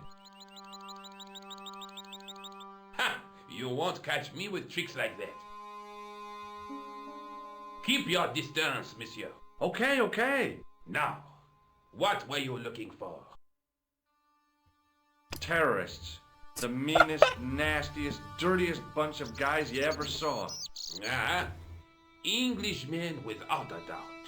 S12: Ha! You won't catch me with tricks like that. Keep your distance, monsieur.
S7: Okay, okay.
S12: Now, what were you looking for?
S7: Terrorists. The meanest, nastiest, dirtiest bunch of guys you ever saw.
S12: Ah, Englishmen without a doubt.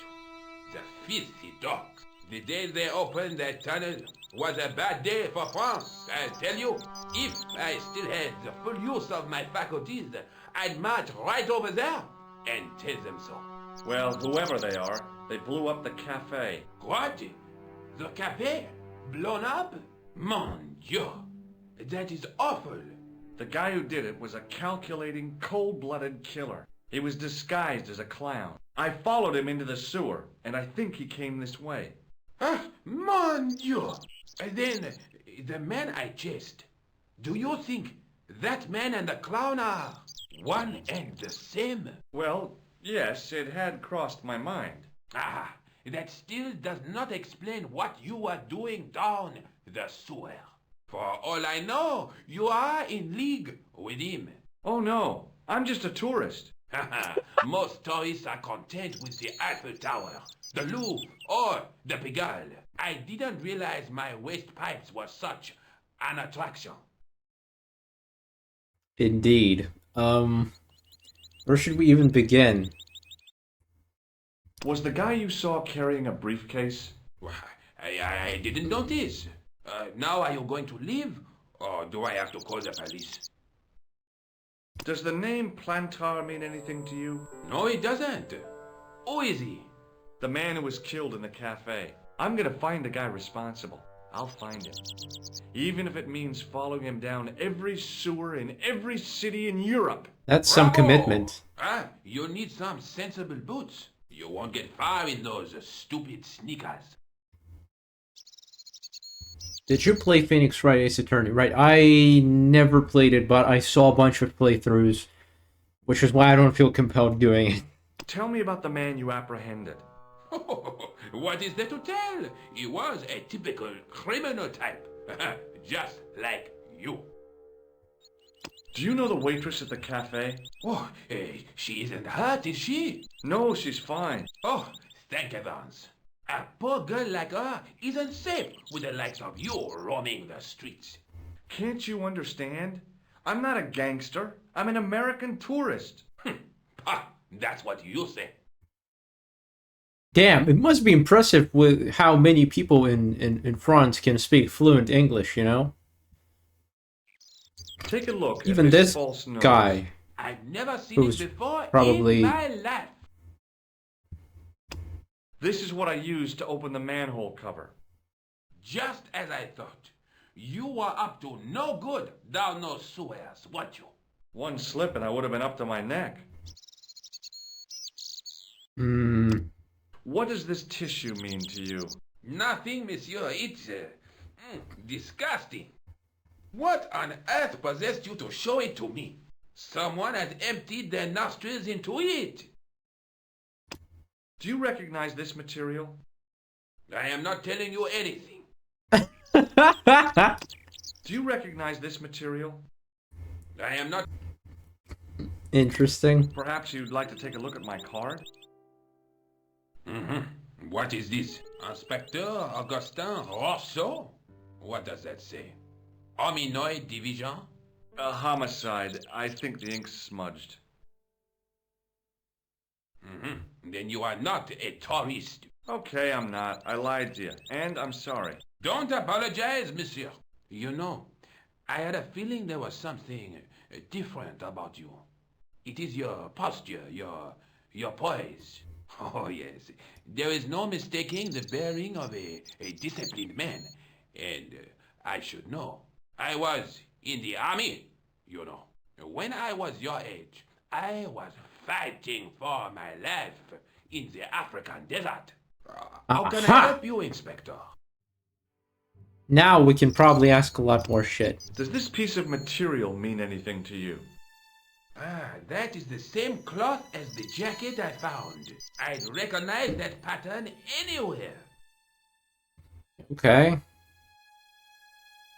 S12: The filthy dogs. The day they opened that tunnel was a bad day for France, I tell you. If I still had the full use of my faculties, I'd march right over there and tell them so.
S7: Well, whoever they are, they blew up the cafe.
S12: What? The cafe? Blown up? Mon Dieu! That is awful.
S7: The guy who did it was a calculating, cold-blooded killer. He was disguised as a clown. I followed him into the sewer, and I think he came this way.
S12: Ah, mon Dieu! Then, the man I chased, do you think that man and the clown are one and the same?
S7: Well, yes, it had crossed my mind.
S12: Ah, that still does not explain what you are doing down the sewer. For all I know, you are in league with him.
S7: Oh no, I'm just a tourist.
S12: Most tourists are content with the Eiffel Tower, the Louvre, or the Pigalle. I didn't realize my waste pipes were such an attraction.
S2: Indeed. Where should we even begin?
S7: Was the guy you saw carrying a briefcase?
S12: I didn't notice. Now are you going to leave, or do I have to call the police?
S7: Does the name Plantar mean anything to you?
S12: No, it doesn't. Who is he?
S7: The man who was killed in the cafe. I'm gonna find the guy responsible. I'll find him. Even if it means following him down every sewer in every city in Europe.
S2: That's some commitment.
S12: Ah, you need some sensible boots. You won't get far in those stupid sneakers.
S2: Did you play Phoenix Wright Ace Attorney? Right, I never played it, but I saw a bunch of playthroughs, which is why I don't feel compelled doing it.
S7: Tell me about the man you apprehended.
S12: What is there to tell? He was a typical criminal type. Just like you.
S7: Do you know the waitress at the cafe?
S12: Oh, she isn't hurt, is she?
S7: No, she's fine.
S12: Oh, thank heavens. A poor girl like her isn't safe with the likes of you roaming the streets.
S7: Can't you understand? I'm not a gangster. I'm an American tourist.
S12: Ha! That's what you say.
S2: Damn, it must be impressive with how many people in France can speak fluent English, you know?
S7: Take a look
S2: Even
S7: at
S2: this
S7: false nose.
S2: guy,
S12: I've never seen it
S2: who's
S12: before
S2: probably...
S12: in my life.
S7: This is what I used to open the manhole cover.
S12: Just as I thought. You were up to no good down those sewers, weren't you?
S7: One slip and I would have been up to my neck. What does this tissue mean to you?
S12: Nothing, monsieur. It's disgusting. What on earth possessed you to show it to me? Someone had emptied their nostrils into it.
S7: Do you recognize this material?
S12: I am not telling you anything.
S7: Do you recognize this material?
S12: I am not...
S2: Interesting.
S7: Perhaps you'd like to take a look at my card?
S12: What is this? Inspector Augustin Rousseau? What does that say? Hominoid Division?
S8: A homicide. I think the ink's smudged.
S12: Then you are not a tourist.
S8: Okay, I'm not. I lied to you. And I'm sorry.
S12: Don't apologize, monsieur. You know, I had a feeling there was something different about you. It is your posture, your poise. Oh, yes. There is no mistaking the bearing of a disciplined man. And I should know. I was in the army, you know. When I was your age, I was fighting for my life in the African desert. How can I help you, Inspector?
S2: Now we can probably ask a lot more shit.
S8: Does this piece of material mean anything to you?
S12: That is the same cloth as the jacket I found. I'd recognize that pattern anywhere.
S2: Okay.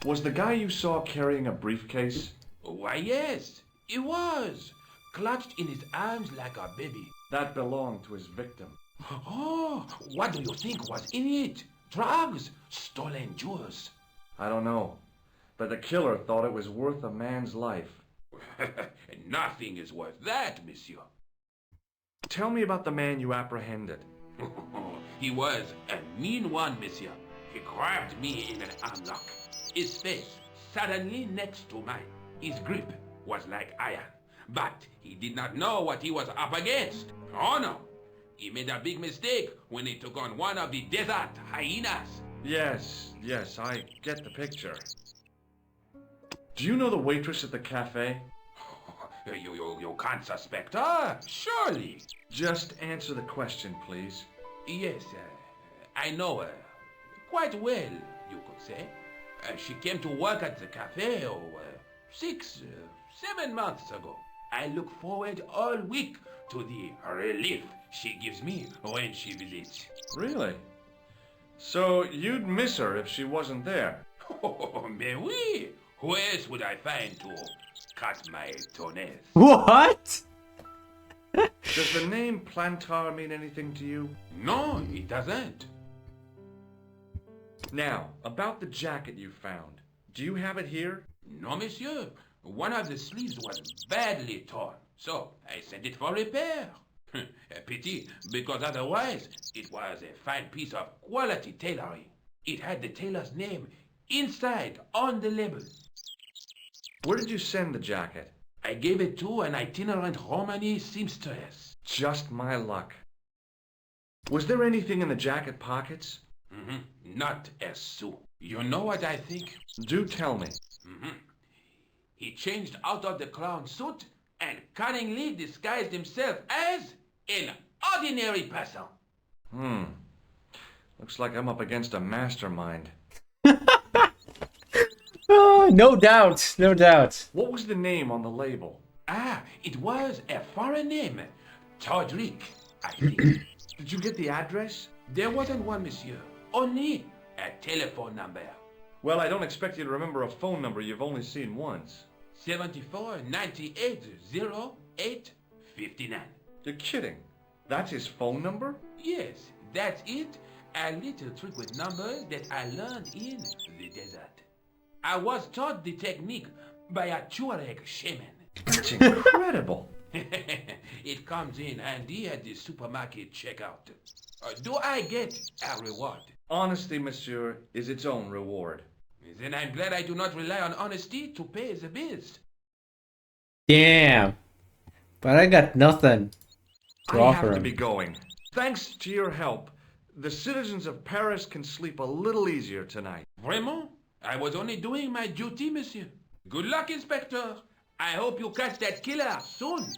S8: Was the guy you saw carrying a briefcase?
S12: Why, yes, it was. Clutched in his arms like a baby.
S8: That belonged to his victim.
S12: Oh, what do you think was in it? Drugs? Stolen jewels?
S8: I don't know. But the killer thought it was worth a man's life.
S12: Nothing is worth that, monsieur.
S8: Tell me about the man you apprehended.
S12: He was a mean one, monsieur. He grabbed me in an arm lock. His face suddenly next to mine. His grip was like iron. But he did not know what he was up against. Oh no! He made a big mistake when he took on one of the desert hyenas.
S8: Yes, I get the picture. Do you know the waitress at the cafe?
S12: You can't suspect her, surely.
S8: Just answer the question, please.
S12: Yes, I know her. Quite well, you could say. She came to work at the cafe 6, 7 months ago. I look forward all week to the relief she gives me when she visits.
S8: Really? So you'd miss her if she wasn't there?
S12: Oh, mais oui. Who else would I find to cut my toenails?
S2: What?
S8: Does the name Plantar mean anything to you?
S12: No, it doesn't.
S8: Now, about the jacket you found. Do you have it here?
S12: No, monsieur. One of the sleeves was badly torn, so I sent it for repair. A pity, because otherwise it was a fine piece of quality tailoring. It had the tailor's name inside on the label.
S8: Where did you send the jacket?
S12: I gave it to an itinerant Romani seamstress.
S8: Just my luck. Was there anything in the jacket pockets?
S12: Not a sou. You know what I think?
S8: Do tell me.
S12: He changed out of the clown suit and cunningly disguised himself as an ordinary person.
S8: Looks like I'm up against a mastermind.
S2: No doubt, no doubt.
S8: What was the name on the label?
S12: It was a foreign name. Todrick, I think.
S8: Did you get the address?
S12: There wasn't one, monsieur. Only a telephone number.
S8: Well, I don't expect you to remember a phone number you've only seen once.
S12: 74 98 08 59.
S8: You're kidding. That's his phone number?
S12: Yes, that's it. A little trick with numbers that I learned in the desert. I was taught the technique by a Tuareg shaman.
S8: That's incredible.
S12: It comes in handy at the supermarket checkout. Do I get a reward?
S8: Honesty, monsieur, is its own reward.
S12: Then I'm glad I do not rely on honesty to pay the bills.
S2: Damn. But I got nothing to
S8: I
S2: offer
S8: have to
S2: him.
S8: be going. Thanks to your help, the citizens of Paris can sleep a little easier tonight.
S12: Vraiment? I was only doing my duty, monsieur. Good luck, Inspector. I hope you catch that killer soon.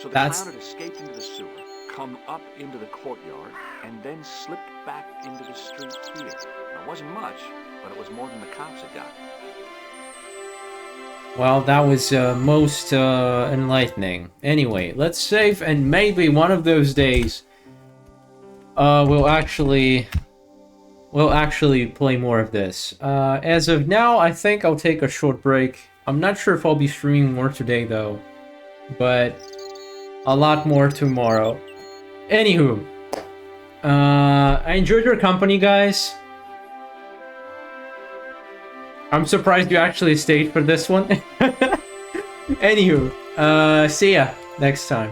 S8: So the
S2: That's-
S8: clown had escaped into the sewer, come up into the courtyard, and then slipped back into the street here. Now, it wasn't much, but it was more than the cops had got.
S2: Well, that was most enlightening. Anyway, let's save, and maybe one of those days we'll actually play more of this. As of now, I think I'll take a short break. I'm not sure if I'll be streaming more today, though, but a lot more tomorrow. Anywho, I enjoyed your company, guys. I'm surprised you actually stayed for this one. Anywho, see ya next time.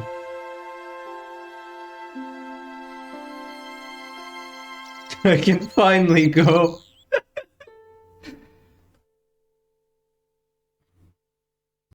S2: I can finally go.